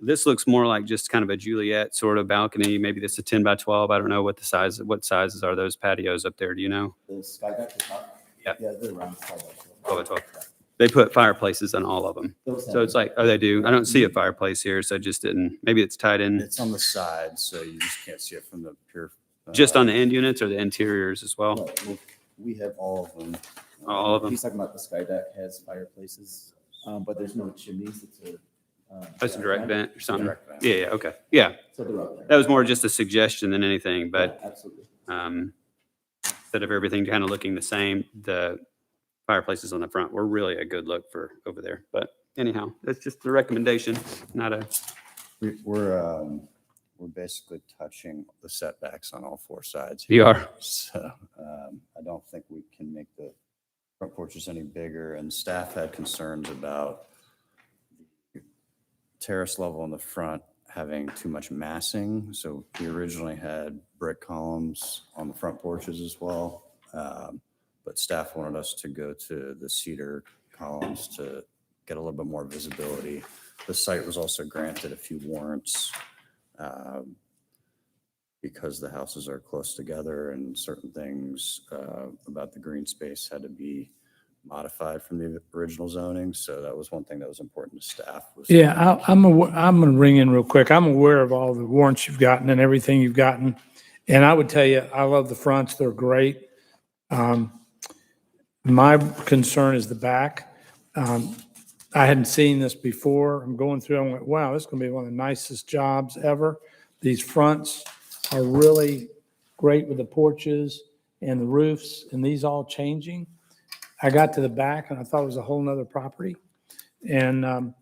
this looks more like just kind of a Juliet sort of balcony. Maybe this is 10 by 12. I don't know what sizes are those patios up there. Do you know? The sky deck is not. Yeah. Yeah, they're around 12 by 12 by 12. They put fireplaces on all of them. Those So have- it's like, oh, they do. I don't see a fireplace here, so I just didn't, maybe it's tied in It's on the side, so you just can't see it from the pure. just on the end units or the interiors as well. Well, we have all of them. All of them? He's talking about the sky deck has fireplaces, but there's no chimneys. It's a. That's a direct vent or something. Direct vent. Yeah, yeah, okay. Yeah. So they're up there. That was more just a suggestion than anything, but Yeah, absolutely. instead of everything kind of looking the same, the fireplaces on the front were really a good look for over there. But anyhow, that's just a recommendation, not a, We're basically touching the setbacks on all four sides. You here. are. So I don't think we can make the front porches any bigger, and staff had concerns about the terrace level in the front having too much massing. So we originally had brick columns on the front porches as well. But staff wanted us to go to the cedar columns to get a little bit more visibility. The site was also granted a few warrants because the houses are close together and certain things about the green space had to be modified from the original zoning. So that was one thing that was important to staff. Yeah, I'm going to ring in real quick. I'm aware of all the warrants you've gotten and everything you've gotten. And I would tell you, I love the fronts. They're great. My concern is the back. I hadn't seen this before. I'm going through, I went, wow, this is going to be one of the nicest jobs ever. These fronts are really great with the porches and the roofs and these all changing. I got to the back and I thought it was a whole nother property. And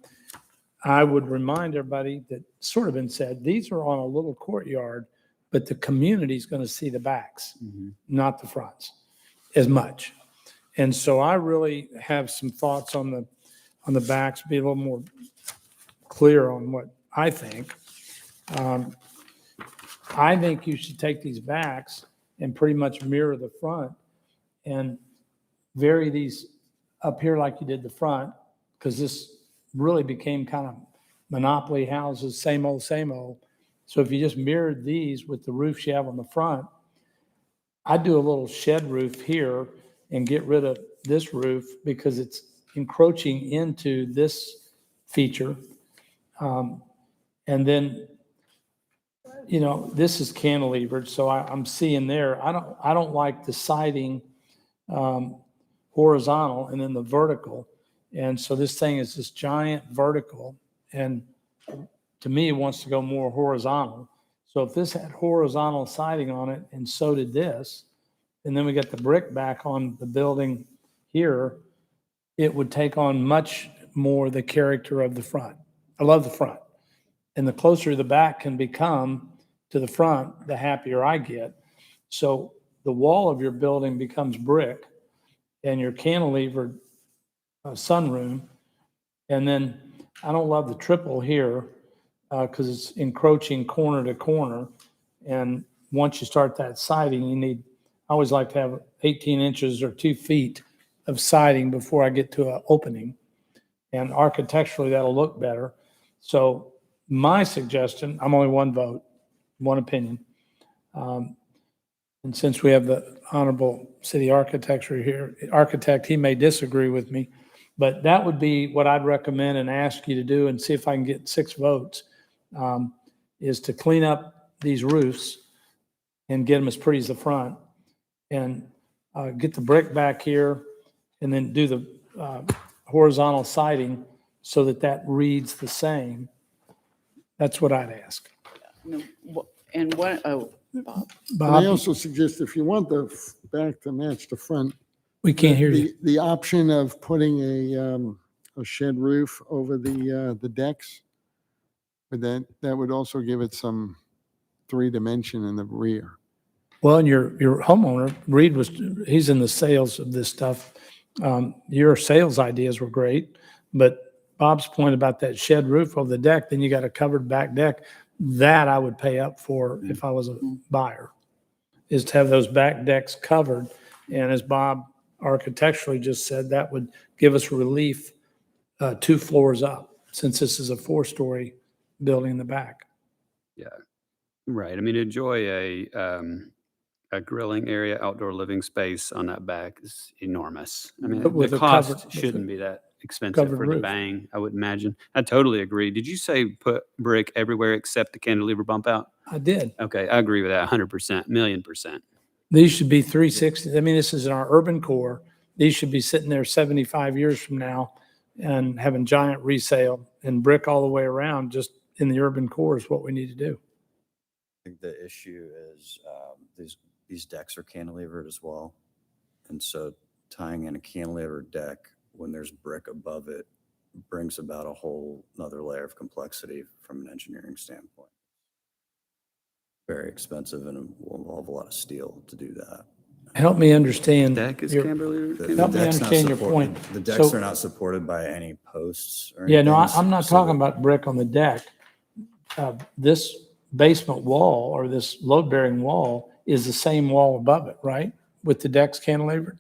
I would remind everybody that sort of been said, these are on a little courtyard, but the community's going to see the backs, not the fronts as much. And so I really have some thoughts on the backs, be a little more clear on what I think. I think you should take these backs and pretty much mirror the front and vary these up here like you did the front, because this really became kind of monopoly houses, same old, same old. So if you just mirrored these with the roofs you have on the front, I'd do a little shed roof here and get rid of this roof because it's encroaching into this feature. And then, you know, this is cantilevered, so I'm seeing there, I don't like the siding horizontal and then the vertical. And so this thing is this giant vertical, and to me, it wants to go more horizontal. So if this had horizontal siding on it, and so did this, and then we got the brick back on the building here, it would take on much more the character of the front. I love the front. And the closer the back can become to the front, the happier I get. So the wall of your building becomes brick and your cantilevered sunroom. And then I don't love the triple here because it's encroaching corner to corner. And once you start that siding, you need, I always like to have 18 inches or 2 feet of siding before I get to an opening. And architecturally, that'll look better. So my suggestion, I'm only one vote, one opinion. And since we have the honorable city architect here, he may disagree with me, but that would be what I'd recommend and ask you to do and see if I can get 6 votes, is to clean up these roofs and get them as pretty as the front and get the brick back here and then do the horizontal siding so that reads the same. That's what I'd ask. And what, oh, Bob. But I also suggest if you want the back to match the front. We can't hear you. The option of putting a shed roof over the decks, but that would also give it some 3 dimension in the rear. Well, and your homeowner, Reed he's in the sales of this stuff. Your sales ideas were great, but Bob's point about that shed roof over the deck, then you got a covered back deck. That I would pay up for if I was a buyer, is to have those back decks covered. And as Bob architecturally just said, that would give us relief 2 floors up, since this is a 4-story building in the back. yeah, right. I mean, enjoy a grilling area, outdoor living space on that back is enormous. I mean, But with the a cost covered- shouldn't be that expensive covered for the roof. bang, I would imagine. I totally agree. Did you say put brick everywhere except the cantilever bump out? I did. Okay, I agree with that 100%, $1,000,000%. These should be 360. I mean, this is in our urban core. These should be sitting there 75 years from now and having giant resale and brick all the way around, just in the urban core is what we need to do. I think the issue is these decks are cantilevered as well. And so tying in a cantilever deck when there's brick above it brings about a whole nother layer of complexity from an engineering standpoint. Very expensive and will involve a lot of steel to do that. Help me understand. Deck is your- cantilevered? The Help me deck's not understand your supported- point. The decks So- are not supported by any posts or Yeah, no, anything, I'm not so talking about brick on the deck. This basement wall or this load-bearing wall is the same wall above it, right? With the decks cantilevered?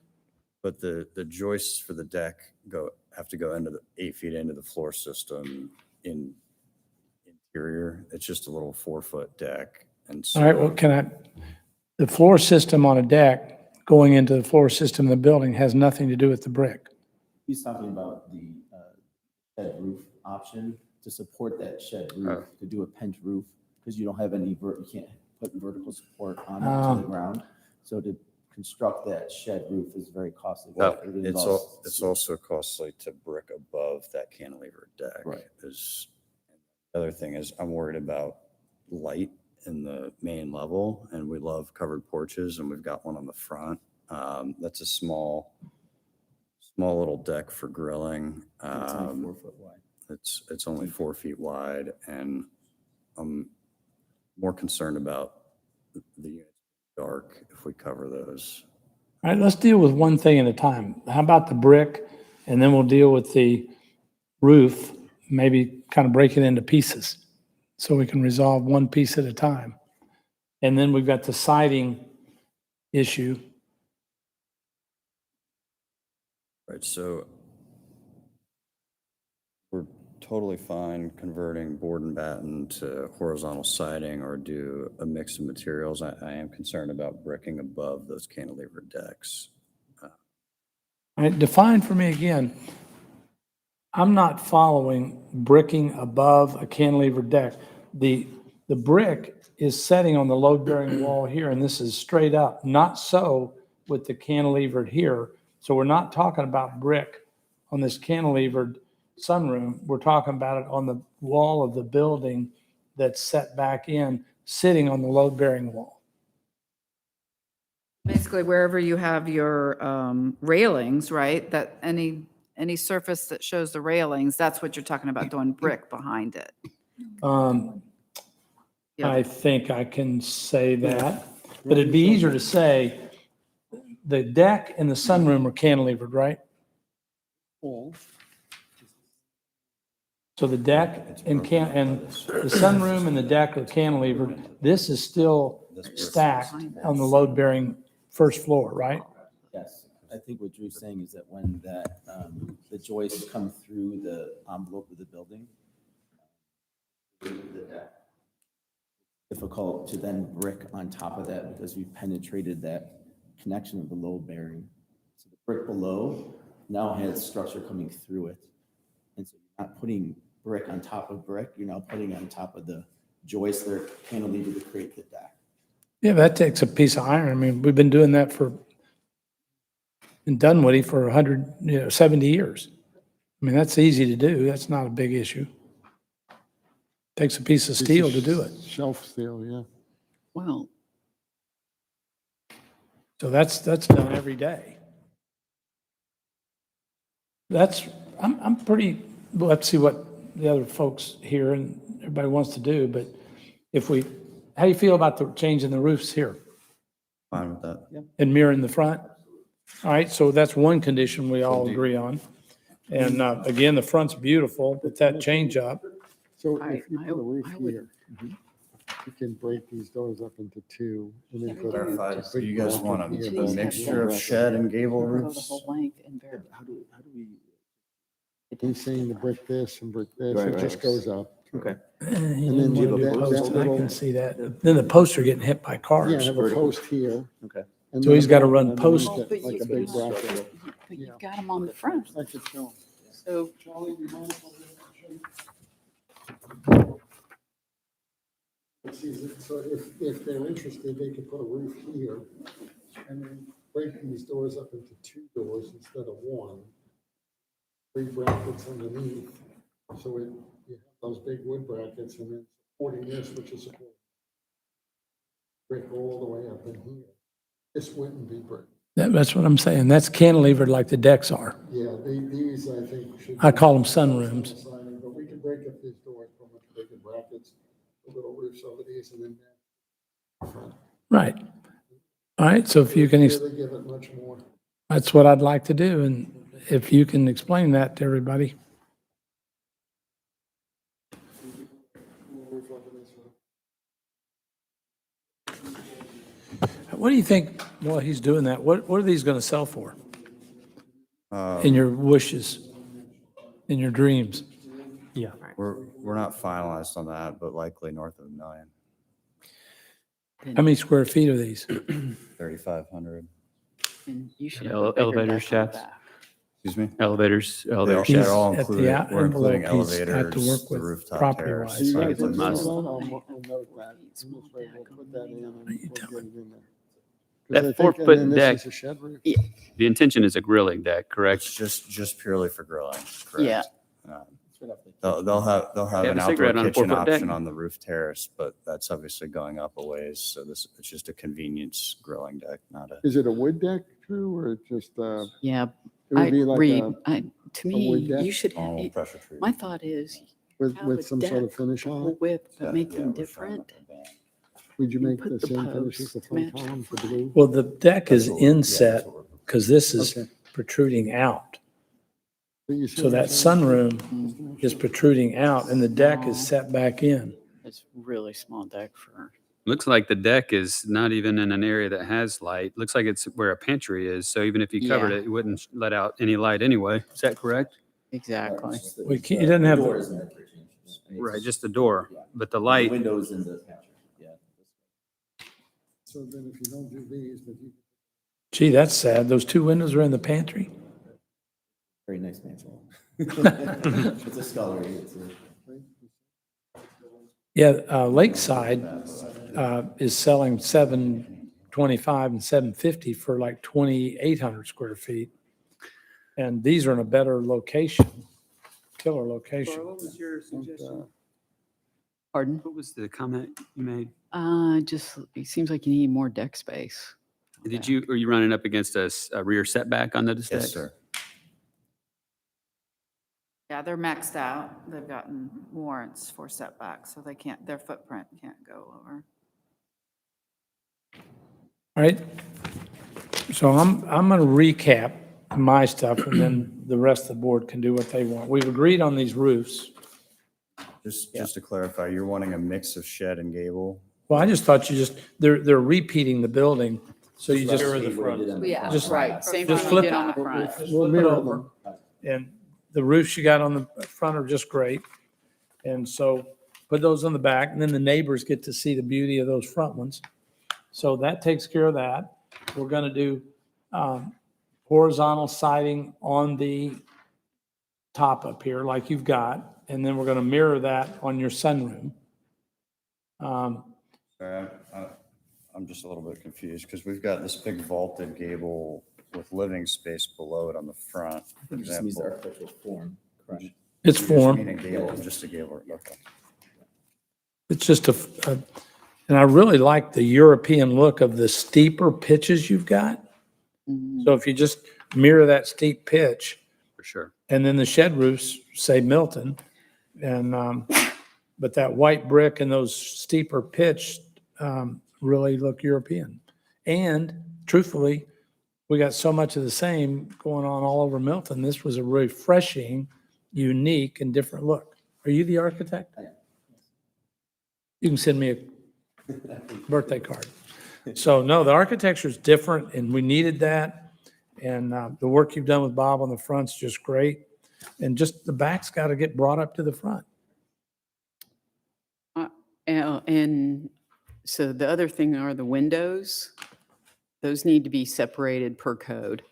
But the joists for the deck have to go into the 8 feet into the floor system in interior. It's just a little 4-foot deck. And so. All right, well, the floor system on a deck going into the floor system of the building has nothing to do with the brick. He's talking about the shed roof option to support that shed roof, to do a pent roof, because you don't have any, you can't put vertical support on it to the ground. So to construct that shed roof is very costly. Well, It it's involves- it's also costly to brick above that cantilever deck. Right. The other thing is I'm worried about light in the main level, and we love covered porches, and we've got one on the front. That's a small little deck for grilling. It's only 4 foot wide. It's only 4 feet wide, and I'm more concerned about the units dark if we cover those. All right, let's deal with one thing at a time. How about the brick? And then we'll deal with the roof, maybe kind of break it into pieces so we can resolve one piece at a time. And then we've got the siding issue. Right, so we're totally fine converting board and batten to horizontal siding or do a mix of materials. I am concerned about bricking above those cantilever decks. All right, define for me again. I'm not following bricking above a cantilever deck. The brick is setting on the load-bearing wall here, and this is straight up. Not so with the cantilevered here. So we're not talking about brick on this cantilevered sunroom. We're talking about it on the wall of the building that's set back in, sitting on the load-bearing wall. Basically, wherever you have your railings, right, that any surface that shows the railings, that's what you're talking about, doing brick behind it. Yeah. I think I can say that, but it'd be easier to say the deck and the sunroom are cantilevered, right? So the deck and the sunroom and the deck are cantilevered. This is still stacked on the load-bearing first floor, right? Yes, I think what Drew's saying is that when that, the joists come through the envelope of the building, difficult to then brick on top of that because we've penetrated that connection of the load bearing. So the brick below now has structure coming through it. And so you're not putting brick on top of brick, you're now putting on top of the joists that are cantilevered to create the deck. Yeah, that takes a piece of iron. I mean, we've been doing that in Dunwoody for 70 years. I mean, that's easy to do. That's not a big issue. Takes a piece of steel to do it. Shelf steel, yeah. Well, So that's done every day. I'm pretty, well, let's see what the other folks here and everybody wants to do, but how do you feel about the change in the roofs here Fine with that. and mirroring the front? All right, so that's one condition we all agree on. And again, the front's beautiful, but that change up. So I- if you put a roof I would- here, you can break these doors up into two and then put Clarify, a so big you guys bracket want here, a then mixture of bracket. shed and gable go the roofs? whole length and verify. How do we? He's saying to brick this and brick this, Right, it right. just goes up. Okay. You then didn't do want to do that- posts, that I can little- see that. Then the posts are getting hit by Yeah, cars. have a post here. Okay. and So then he's a gotta bracket run underneath post- it, Like a big bracket. But you've got them on the front. I could show. So Charlie, you mind if I show you? So if they're interested, they could put a roof here and then break these doors up into two doors instead of one. 3 brackets underneath, so you have those big wood brackets and then supporting this, which is supporting brick all the way up in here. This wouldn't be brick. That's what I'm saying. That's cantilevered like the decks are. Yeah, these, I think, should. I call them sunrooms. But we can break up these doors, put much bigger brackets, little roofs over these, and then. Right. All right, so if you can, Really give it much more. that's what I'd like to do, and if you can explain that to everybody. What do you think while he's doing that? What are these going to sell for? In your wishes, in your dreams? Yeah. We're not finalized on that, but likely north of $1 million, How many square feet are these? 3,500. And you should Yeah, have a bigger elevator deck on the shafts. back. Excuse me? Elevators, elevator They're shafts. all At the included. out- We're including envelope, he's got to elevators, work the with rooftop property-wise. terrace. So you It's guys a are must. still on, we'll note that. This way we'll put that in and we'll get it in there. 'Cause That I think- 4-foot and then deck- This is a shed roof. The intention is a grilling deck, correct? It's just purely for grilling, Yeah. correct? They'll have Have an a outdoor cigarette on a kitchen 4-foot deck? option on the roof terrace, but that's obviously going up a ways. So it's just a convenience grilling deck, not a. Is it a wood deck, Drew, or just, Yeah, it I would be like agree. a, To wood me, deck? you should, Normal pressure treated. my thought is with, have with a some sort of deck, finish on full it? width, but make Yeah, them we're showing different. up a band. Would you You make put the the same finish as the posts, front match the column for front. blue? Well, the deck is That's what we're- yeah, inset that's what we're- because this is Okay. protruding out. But you see So what I'm that saying? sunroom is protruding out and the deck is set back in. It's really small deck for, Looks like the deck is not even in an area that has light. Looks like it's where a pantry is. So even if you covered Yeah. it, it wouldn't let out any light anyway. Is that correct? exactly. We can't- it doesn't have- Door isn't there for changes. I mean, it's Right, just the door, Yeah. but the The light, windows in the pantry, yeah. So then if you don't do these, but you. Gee, that's sad. Those two windows are in the pantry? Very nice mansion. It's a scullery. It's a. Yeah, Lakeside is selling 725 and 750 for like 2,800 square feet. And these are in a better location, killer location. What was your suggestion? Pardon? What was the comment you made? Just, it seems like you need more deck space. Are you running up against a rear setback on those decks? Yes, sir. Yeah, they're maxed out. They've gotten warrants for setbacks, so they can't, their footprint can't go over. All right. So I'm going to recap my stuff and then the rest of the board can do what they want. We've agreed on these roofs. Just to clarify, you're wanting a mix of shed and gable? Well, I just thought they're repeating the building. So you just, Yeah, Just- right. Same just thing flip we did it. on the front. flip it over. And the roofs you got on the front are just great. And so put those on the back and then the neighbors get to see the beauty of those front ones. So that takes care of that. We're going to do horizontal siding on the top up here like you've got. And then we're going to mirror that on your sunroom. Sorry, I'm just a little bit confused because we've got this big vaulted gable with living space below it on the front. For It just means the example. architectural form, correct? It's You just form. mean a gable, just a gable, okay. It's just and I really like the European look of the steeper pitches you've got. Mhm. So if you just mirror that steep pitch, For sure. and then the shed roofs say Milton, and, but that white brick and those steeper pitch really look European. And truthfully, we got so much of the same going on all over Milton. This was a refreshing, unique, and different look. Are you the architect? I am. You can send me a birthday card. So no, the architecture is different and we needed that. And the work you've done with Bob on the front's just great. And just the back's got to get brought up to the front. And so the other thing are the windows. Those need to be separated per code.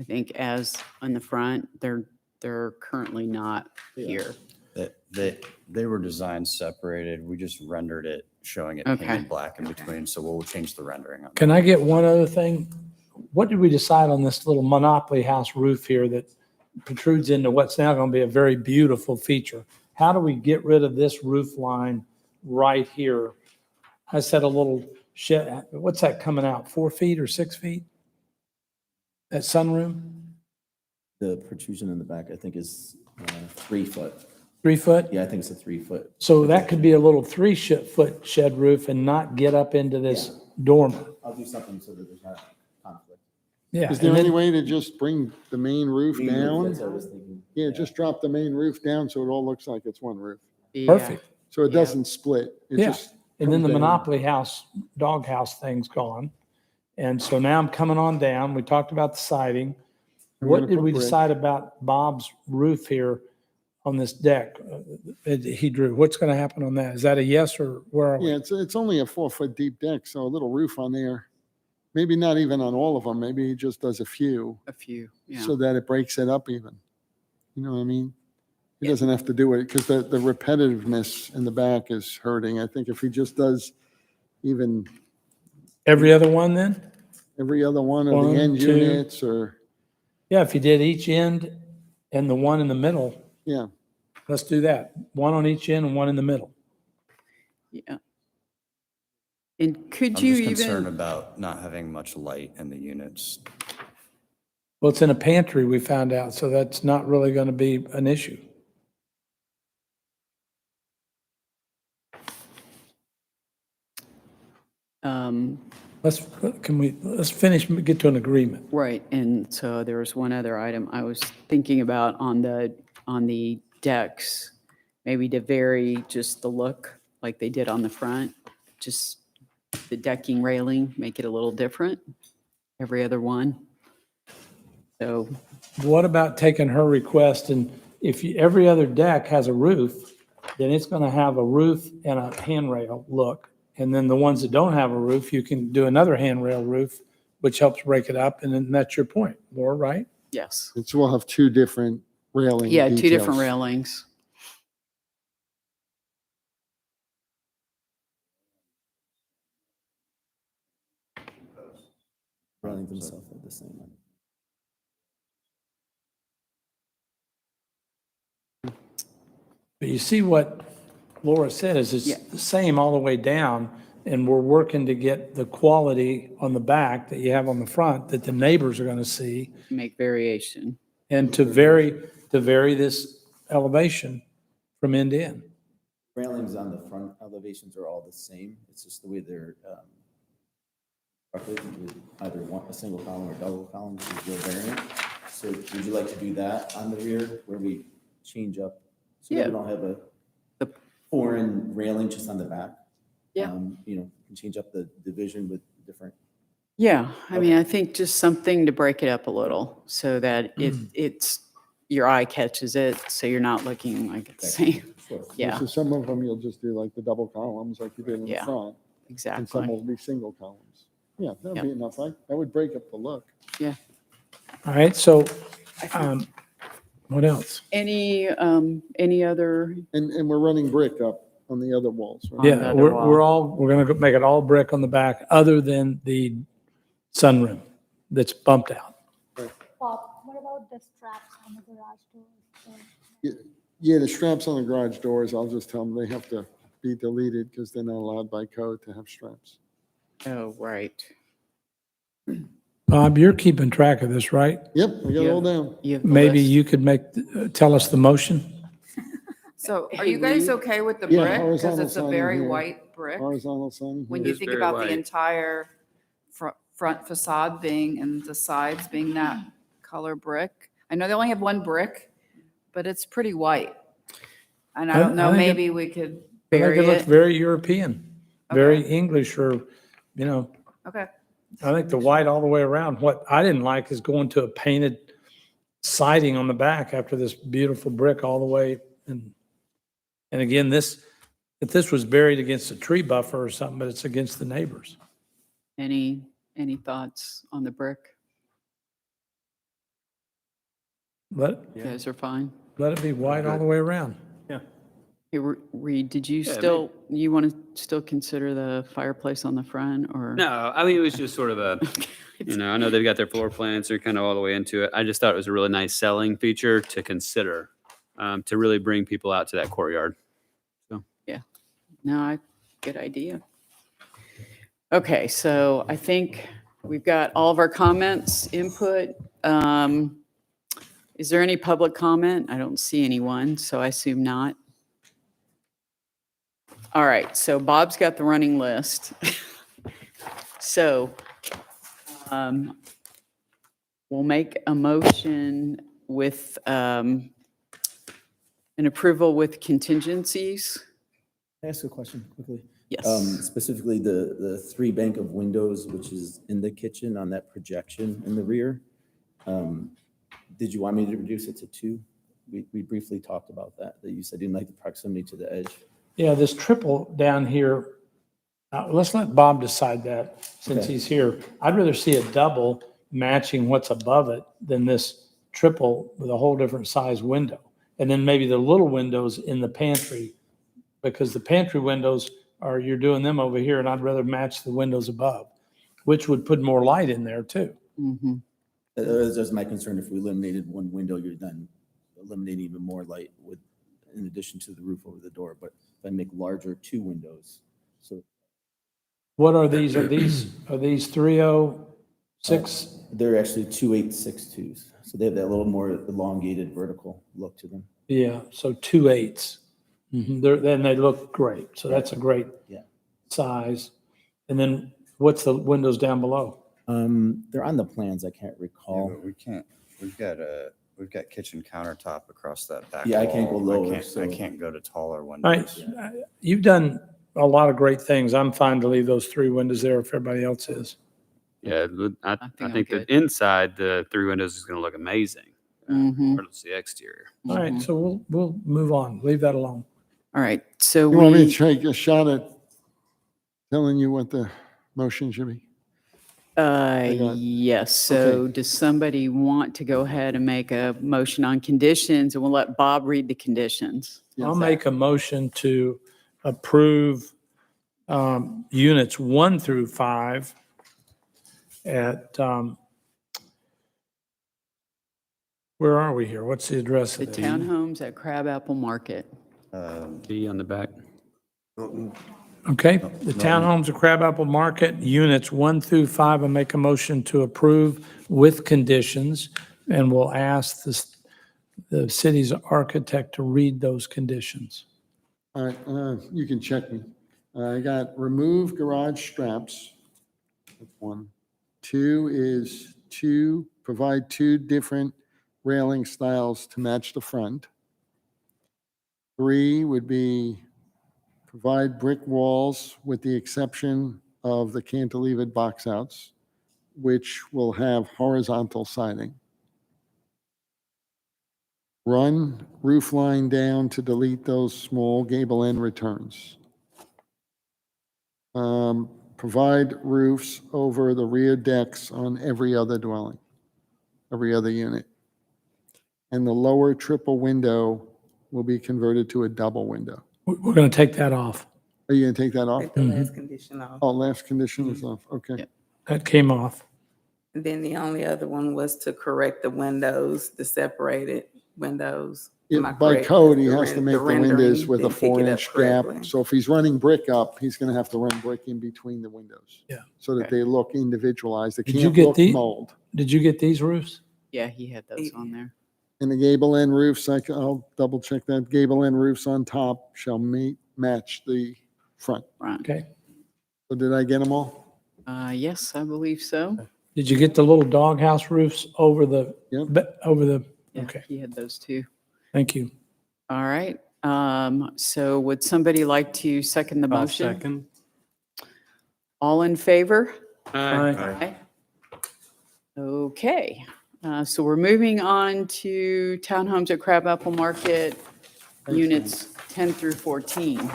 I think as on the front, they're currently not here. They were designed separated. We just rendered it, showing it Okay. painted black in between. So we'll change the rendering on that. Can I get one other thing? What did we decide on this little Monopoly House roof here that protrudes into what's now going to be a very beautiful feature? How do we get rid of this roof line right here? I said a little shed, what's that coming out, 4 feet or 6 feet? That sunroom, The protrusion in the back, I think, is 3 foot. 3 foot? Yeah, I think it's a 3 foot. So that could be a little 3-foot shed roof and not get up into this dormer. I'll do something so that there's not conflict. Yeah. Is there and any then- way to just bring the main roof That's down? what I was thinking. Yeah, just drop the main roof down so it all looks like it's one roof. Yeah. Perfect. So it Yeah. doesn't split. It Yeah. just And then the comes down. Monopoly house, doghouse thing's gone. And so now I'm coming on down. We talked about the siding. We're What gonna did put we brick. decide about Bob's roof here on this deck? He drew. What's going to happen on that? Is that a yes or where are we? Yeah, it's only a 4-foot deep deck, so a little roof on there. Maybe not even on all of them. Maybe he just does a few A few, yeah. so that it breaks it up even. You know what I mean? He Yeah. doesn't have to do it because the repetitiveness in the back is hurting. I think if he just does even Every other one then? every other one of One, the end 2. units or, Yeah, if you did each end and the one in the middle, yeah. let's do that. One on each end and one in the middle. Yeah. And could I'm you just concerned even, about not having much light in the units. Well, it's in a pantry, we found out, so that's not really going to be an issue. Let's finish, get to an agreement. right, and so there was one other item I was thinking about on the decks, maybe to vary just the look like they did on the front, just the decking railing, make it a little different, every other one. So, What about taking her request and if every other deck has a roof, then it's going to have a roof and a handrail look. And then the ones that don't have a roof, you can do another handrail roof, which helps break it up. And then that's your point, Laura, right? yes. And so we'll have 2 different railing Yeah, 2 different details. railings. Running themselves at the same time. But you see what Laura said is Yeah. it's the same all the way down. And we're working to get the quality on the back that you have on the front that the neighbors are going to see. Make variation. And to vary this elevation from end to end. Railings on the front elevations are all the same. It's just the way they're constructed with either a single column or double column, which is real variant. So would you like to do that on the rear where we change up? So that Yeah. we don't have The- a foreign railing just on the back? Yeah. You know, can change up the division with different. Yeah, I mean, I think just something to break it up a little so that it's, your eye catches it, so you're not looking like it's the same. Sure. Yeah, So some of them you'll just do like the double columns like you did in the Yeah. front. And some exactly. will be single columns. Yeah, that'd Yep. be enough, right? That would break up the look. All right, so what else? Any other, And we're running brick up on the other walls, right? On the Yeah, other wall. we're going to make it all brick on the back other than the sunroom that's bumped out. Bob, what about the straps on the garage doors? Yeah, the straps on the garage doors, I'll just tell them they have to be deleted because they're not allowed by code to have straps. oh, right. Bob, you're keeping track of this, right? Yep, we got it all down. You have the Maybe list? you could tell us the motion? So are Hey, you guys Lee? okay with the Yeah, brick? Because horizontal it's a siding very here. white brick. Horizontal siding When here. you is think very about the white. entire front facade being, and the sides being that color brick. I know they only have one brick, but it's pretty white. And I I- don't know, I think it- maybe we could I think bury it looks it. very European, very Okay. English or, Okay. I think the white all the way around. What I didn't like is going to a painted siding on the back after this beautiful brick all the way. And again, if this was buried against a tree buffer or something, but it's against the neighbors. Any thoughts on the brick? Let You guys are fine? it be white all the way around. Hey, Reed, did you Yeah, you want to still consider the fireplace on the front or? No, I mean, it was just sort of a, I know they've got their floor plans, they're kind of all the way into it. I just thought it was a really nice selling feature to consider, to really bring people out to that courtyard. No, good idea. Okay, so I think we've got all of our comments, input. Is there any public comment? I don't see anyone, so I assume not. All right, so Bob's got the running list. So we'll make a motion with an approval with contingencies. Can I ask a question quickly? Yes. Specifically, the three bank of windows, which is in the kitchen on that projection in the rear. Did you want me to reduce it to two? We briefly talked about that you said you didn't like the proximity to the edge. Yeah, this triple down here, let's let Bob decide that since Okay. he's here. I'd rather see a double matching what's above it than this triple with a whole different size window. And then maybe the little windows in the pantry, because the pantry windows are, you're doing them over here, and I'd rather match the windows above, which would put more light in there too. Mhm. That's my concern. If we eliminated one window, you're then eliminating even more light with, in addition to the roof over the door. But if I make larger two windows, so What are these? Are these 306? they're actually 2862s. So they have that little more elongated vertical look to them. Yeah, so 2/8. Then they look great. So that's a great Yeah. size. And then what's the windows down below? They're on the plans. I can't recall. We can't, we've got kitchen countertop across that back Yeah, I can't go wall. lower, I so- can't go to taller All right, windows. you've done a lot of great things. I'm fine to leave those three windows there if everybody else is. Yeah, I think I'm think the good. inside, the three windows is going to look amazing. Mhm. Regardless of the exterior. All right, so we'll move on. Leave that alone. All right, so You want me to we, take a shot at telling you what the motion should be? got- yes, so does somebody want to go ahead and make a motion on conditions, and we'll let Bob read the conditions? I'll make a motion to approve units 1 through 5 at, where are we here? What's the address The of it? townhomes at Crabapple Market. B on the back. Okay, the townhomes of Crabapple Market, units 1 through 5, I'll make a motion to approve with conditions, and we'll ask the city's architect to read those conditions. All right, you can check me. I got remove garage straps. That's one. Two is provide two different railing styles to match the front. Three would be provide brick walls with the exception of the cantilevered box outs, which will have horizontal siding. Run roof line down to delete those small gable end returns. Provide roofs over the rear decks on every other dwelling, every other unit. And the lower triple window will be converted to a double window. We're going to take that off. Are you going to take that off? Take the last condition off. Oh, last condition is off, okay. Yeah. That came off. And then the only other one was to correct the windows, the separated windows. Am I By correct? code, he The has to ren- make the rendering windows with a didn't pick it up 4-inch gap. correctly. So if he's running brick up, he's going to have to run brick in between the windows. Yeah. So that they look individualized. They Did you can't get look the- mold. Did you get these roofs? Yeah, he had those on there. And the gable end roofs, I'll double check that. Gable end roofs on top shall match the front. Right. Okay. So did I get them all? Yes, I believe so. Did you get the little doghouse roofs over the, Yep. Yeah, okay, he had those too. thank you. All right, so would somebody like to second the I'll motion? second. All in favor? Aye. Aye. Okay, so we're moving on to townhomes at Crabapple Market, units 10 through 14.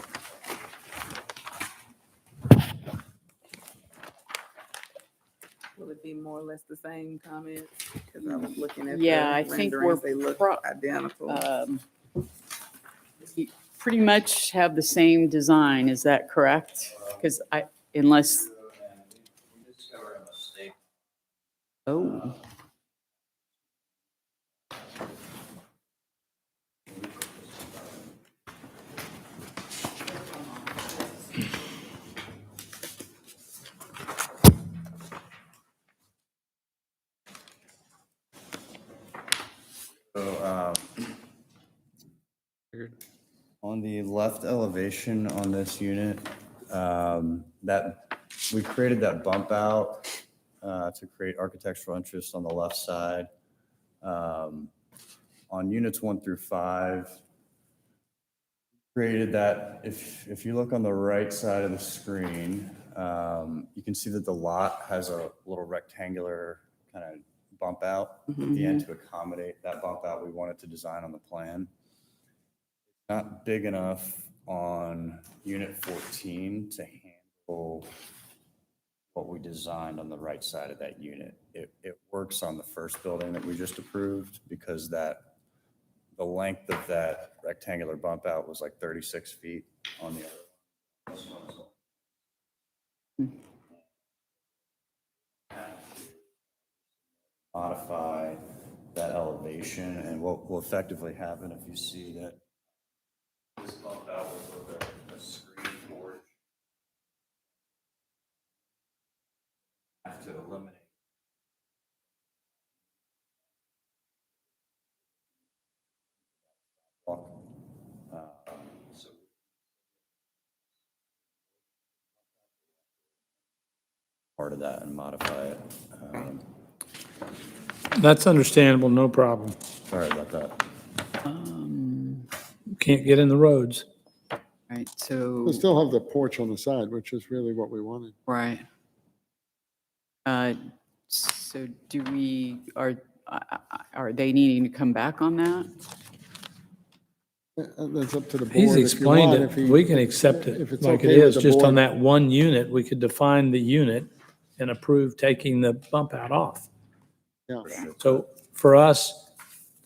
Will it be more or less the same comments? Because I was looking at Yeah, the I think renderings, we're they look pro- identical. You pretty much have the same design, is that correct? Because unless, We discovered a mistake. oh, On the left elevation on this unit, that, we created that bump out to create architectural interest on the left side. On units 1 through 5, created that, if you look on the right side of the screen, you can see that the lot has a little rectangular kind of bump out at the end to accommodate that bump out we wanted to design on the plan. Not big enough on unit 14 to handle what we designed on the right side of that unit. It works on the first building that we just approved because the length of that rectangular bump out was like 36 feet on the other. This one's modify that elevation, and what will effectively happen if you see that this bump out with a screen porch. Have to eliminate. So part of that and modify it. That's understandable, no problem. Sorry about that. Can't get in the roads. Right, so, We'll still have the porch on the side, which is really what we wanted. right. So do we, are they needing to come back on that? That's up to the board. He's if you explained want. it. If he- We can accept if it it's like it okay with is. the Just on board. that one unit, we could define the unit and approve taking the bump out off. Yeah. So for us,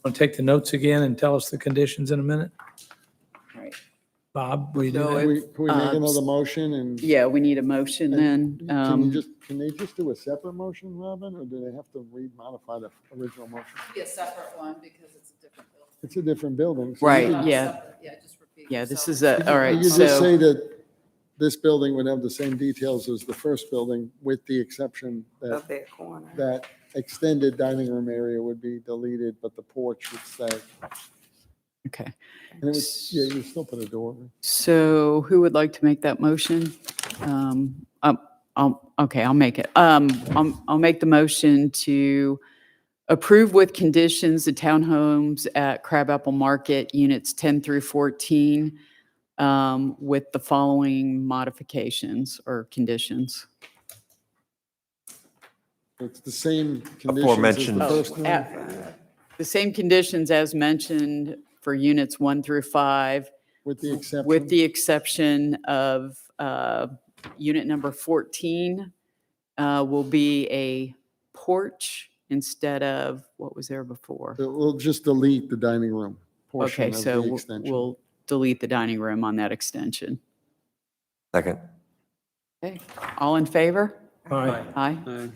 want to take the notes again and tell us the conditions in a minute? Right. Bob, will you do So that? Can we make another motion and? Yeah, we need a motion then. Can they just do a separate motion, Robin, or do they have to modify the original motion? Be a separate one because it's a different building. It's a different building. so you Right, could- yeah. Yeah, just repeat. Yeah, this yourself. is all right, You could just say so, that this building would have the same details as the first building, with the exception that Of that corner. that extended dining room area would be deleted, but the porch would stay. okay. And it would, yeah, you still put a door. So who would like to make that motion? Okay, I'll make it. I'll make the motion to approve with conditions the townhomes at Crabapple Market, units 10 through 14, with the following modifications or conditions. It's the same conditions as Aforementioned. the first one. The same conditions as mentioned for units 1 through 5, With the exception. with the exception of unit number 14 will be a porch instead of what was there before. We'll just delete the dining room portion Okay, of so the extension. we'll delete the dining room on that extension. Second. Okay, all in favor? Aye. Aye.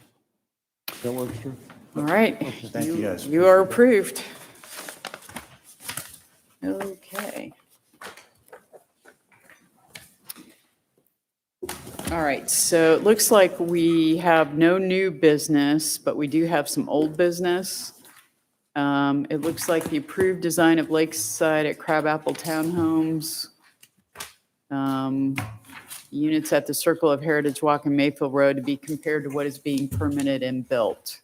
That works, Drew? All right. Thank you, guys. You are approved. Okay. All right, so it looks like we have no new business, but we do have some old business. It looks like the approved design of Lakeside at Crabapple Townhomes. Units at the Circle of Heritage Walk and Mayfield Road to be compared to what is being permitted and built.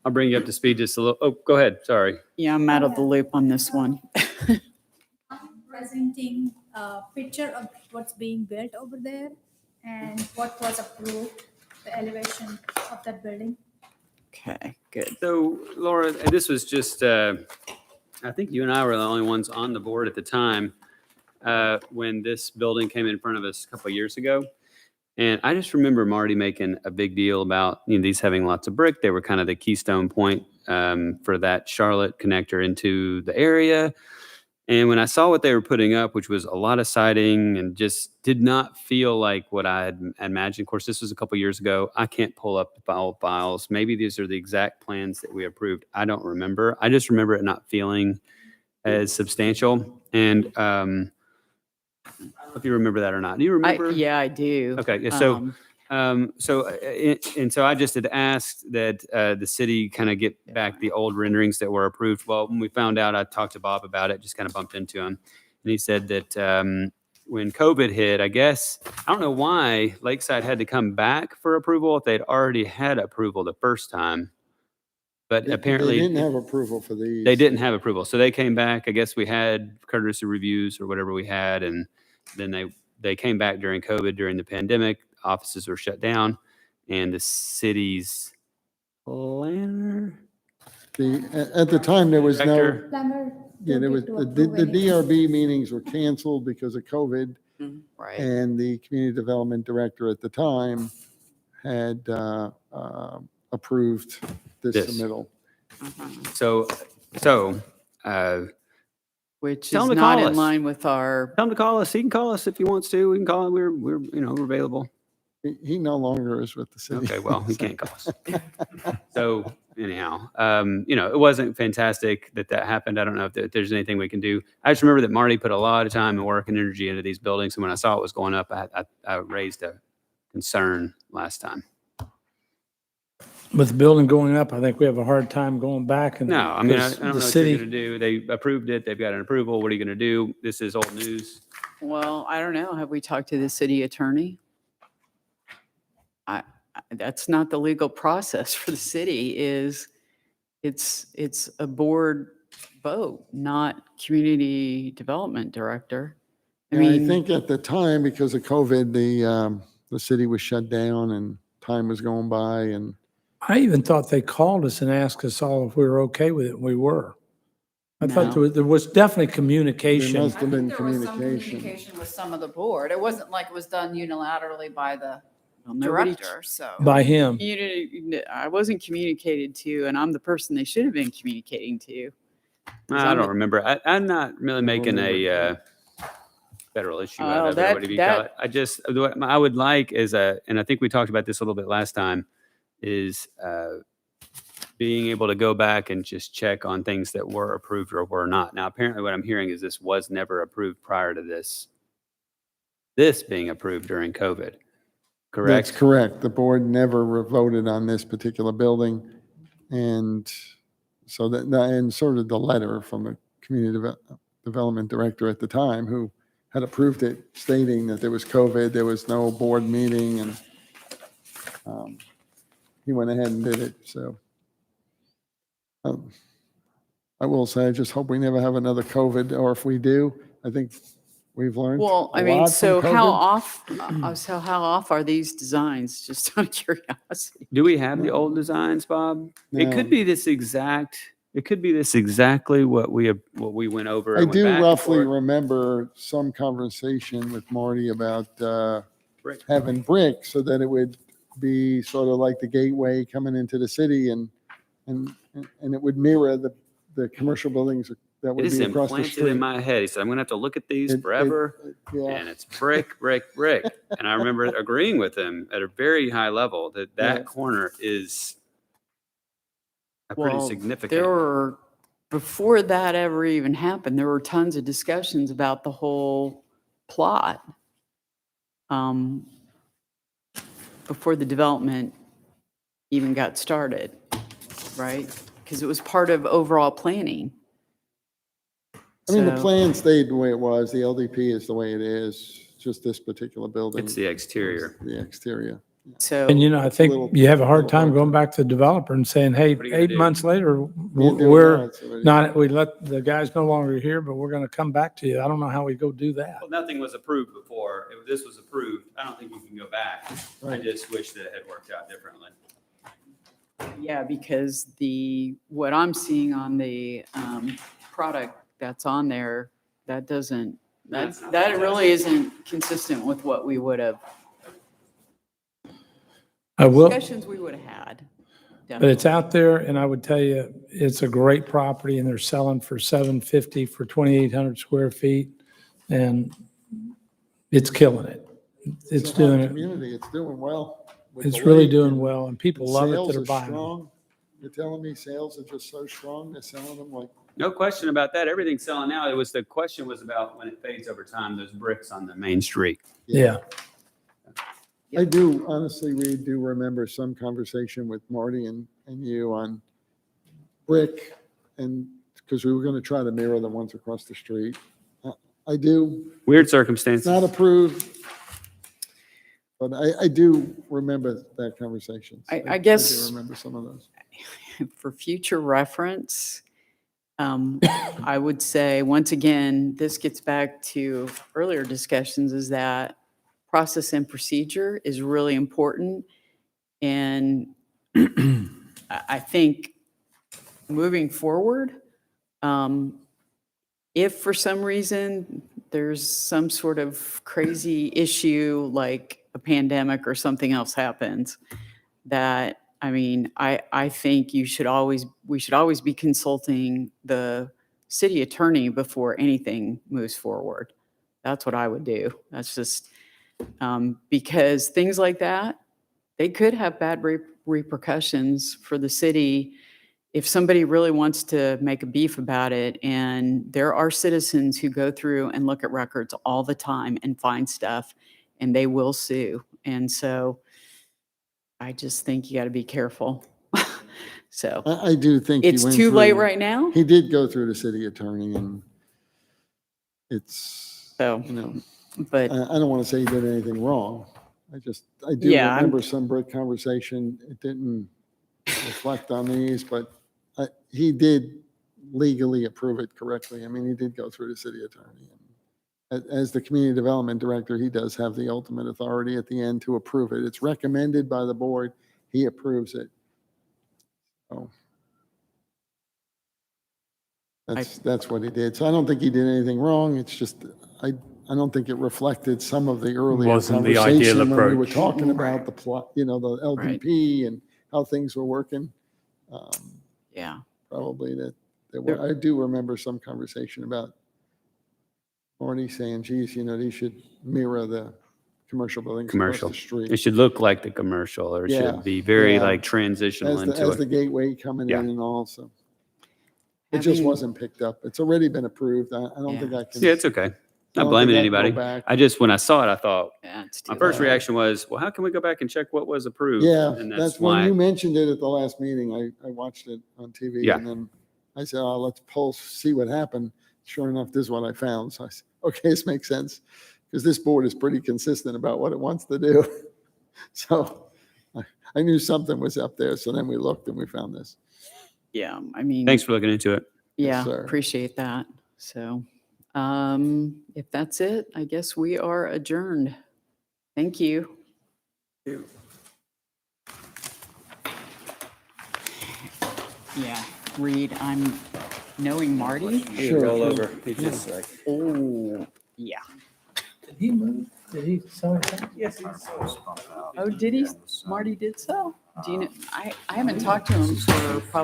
I'll bring you up to speed just a little. Oh, go ahead. Sorry. Yeah, I'm out of the loop on this one. I'm presenting a picture of what's being built over there and what was approved, the elevation of that building. Okay, good. So Laura, this was just, I think you and I were the only ones on the board at the time when this building came in front of us a couple of years ago. And I just remember Marty making a big deal about these having lots of brick. They were kind of the keystone point for that Charlotte connector into the area. And when I saw what they were putting up, which was a lot of siding and just did not feel like what I had imagined. Of course, this was a couple of years ago. I can't pull up the files. Maybe these are the exact plans that we approved. I don't remember. I just remember it not feeling as substantial. And I don't know if you remember that or not. Do you remember? Yeah, I do. Okay, yeah, so I just had asked that the city kind of get back the old renderings that were approved. Well, when we found out, I talked to Bob about it, just kind of bumped into him. And he said that when COVID hit, I guess, I don't know why Lakeside had to come back for approval if they'd already had approval the first time. But apparently They didn't have approval for these. they didn't have approval. So they came back. I guess we had courtesy reviews or whatever we had. And then they came back during COVID, during the pandemic. Offices were shut down. And the city's planner? At the time, there was no, Director? Plumber yeah, there was, took it to the approve anything. DRB meetings were canceled because of COVID. Right. And the community development director at the time had approved this This. submittal. So, Which Tell is him to not call in us. line with our, tell him to call us. He can call us if he wants to. We can call him. We're available. He no longer is with the city. Okay, well, he can't call us. So anyhow, it wasn't fantastic that happened. I don't know if there's anything we can do. I just remember that Marty put a lot of time and work and energy into these buildings. And when I saw it was going up, I raised a concern last time. With the building going up, I think we have a hard time going back. And No, I mean, I because don't know the what city, you're going to do. They approved it. They've got an approval. What are you going to do? This is old news. well, I don't know. Have we talked to the city attorney? That's not the legal process for the city. It's a board vote, not community development director. I And I mean, think at the time, because of COVID, the city was shut down and time was going by and I even thought they called us and asked us all if we were okay with it, and we were. I thought No. there was definitely there communication. must have been There was some communication. communication with some of the board. It wasn't like it was done unilaterally by the well, nobody director, so. By him. I wasn't communicated to, and I'm the person they should have been communicating to. I don't remember. I'm not really making a federal issue out of it, or whatever you call it. What I would like is and I think we talked about this a little bit last time, is being able to go back and just check on things that were approved or were not. Now, apparently what I'm hearing is this was never approved prior to this being approved during COVID. Correct? That's correct. The board never voted on this particular building. And so and sort of the letter from the community development director at the time who had approved it, stating that there was COVID, there was no board meeting, and he went ahead and did it. So I will say, I just hope we never have another COVID, or if we do, I think we've learned Well, I a mean, lot so from how COVID. how off are these designs? Just out of curiosity. Do we have the old designs, Bob? It No. could be this exactly what we went over. I and went do back and roughly forth. remember some conversation with Marty about Brick. having brick so that it would be sort of like the gateway coming into the city and it would mirror the commercial buildings that It would is be across the implanted street. in my head. He said, I'm going to have to look at these It- forever. Yeah, And it's brick, brick, brick. And I remember agreeing with him at a very high level that Yeah. corner is a pretty Well, significant. There were, before that ever even happened, there were tons of discussions about the whole plot. Before the development even got started, right? Because it was part of overall planning. I mean, the So- plan stayed the way it was. The LDP is the way it is, just this particular building. It's the exterior. The exterior. So, And I think Little- you have a hard little time hard going to- back to the developer and saying, hey, What are you gonna 8 do? months later, Can't do it now, we're it's already- not, we let the guys no longer here, but we're going to come back to you. I don't know how we go do that. Well, nothing was approved before. This was approved. I don't think we can go back. I Right. just wish that it had worked out differently. yeah, because what I'm seeing on the product that's on there, that really isn't consistent with what we would have, I will, discussions we would have had. but it's out there, and I would tell you, it's a great property, and they're selling for $750 for 2,800 square feet, and it's killing it. It's a hot doing it. Community, it's doing well. with It's the really lake doing and- well, and people love it Sales that are are buying them. strong. You're telling me sales are just so strong, they're selling them like, No question about that. Everything's selling now. The question was about when it fades over time, those bricks on the main street. Yeah. I do, honestly, we do remember some conversation with Marty and you on brick, and, because we were going to try to mirror the ones across the street. I do. Weird It's circumstances. not approved. But I do remember that conversation. I do guess- remember some of those. For future reference, I would say, once again, this gets back to earlier discussions, is that process and procedure is really important. And I think moving forward, if for some reason there's some sort of crazy issue like a pandemic or something else happens, that, I mean, I think we should always be consulting the city attorney before anything moves forward. That's what I would do. That's just, because things like that, they could have bad repercussions for the city if somebody really wants to make a beef about it. And there are citizens who go through and look at records all the time and find stuff, and they will sue. And so I just think you got to be careful. So I do think he it's went too late through- right now. He did go through the city attorney, and it's, So, you know, but I don't want to say he did anything wrong. I do Yeah, I'm- remember some brick conversation. It didn't reflect on these, but he did legally approve it correctly. I mean, he did go through the city attorney. As the community development director, he does have the ultimate authority at the end to approve it. It's recommended by the board. He approves it. So that's what he did. So I don't think he did anything wrong. It's just, I don't think it reflected some of the earlier Wasn't the ideal conversation when we were approach. talking about the plot, you know, the LDP and how things were working. yeah, Probably that there were, I do remember some conversation about Marty saying, geez, you know, they should mirror the commercial buildings across Commercial. the street. It should look like the commercial, or it Yeah, should be very yeah. like transitional into As the it. gateway coming Yeah. in and all, so. It just Having- wasn't picked up. It's already been approved. I don't Yeah. think I can. Yeah, it's okay. I Not don't blaming think I can go anybody. back. I just, when I saw it, I thought, yeah, it's my too first late. reaction was, well, how can we go back and check what was approved? Yeah, And that's when you why. mentioned it at the last meeting. I watched it on TV. Yeah. And then I said, oh, let's see what happened. Sure enough, this is what I found. So I said, okay, this makes sense. Because this board is pretty consistent about what it wants to do. So I knew something was up there. So then we looked and we found this. Yeah, I mean. Thanks for looking into it. Yeah, sir. appreciate that. So, if that's it, I guess we are adjourned. Thank you. Yeah, Reed, I'm knowing Marty. Sure, sure. Oh, yeah. Did he move? Did he sell it? Oh, did he? Marty did so? Do you know, I haven't talked to him for probably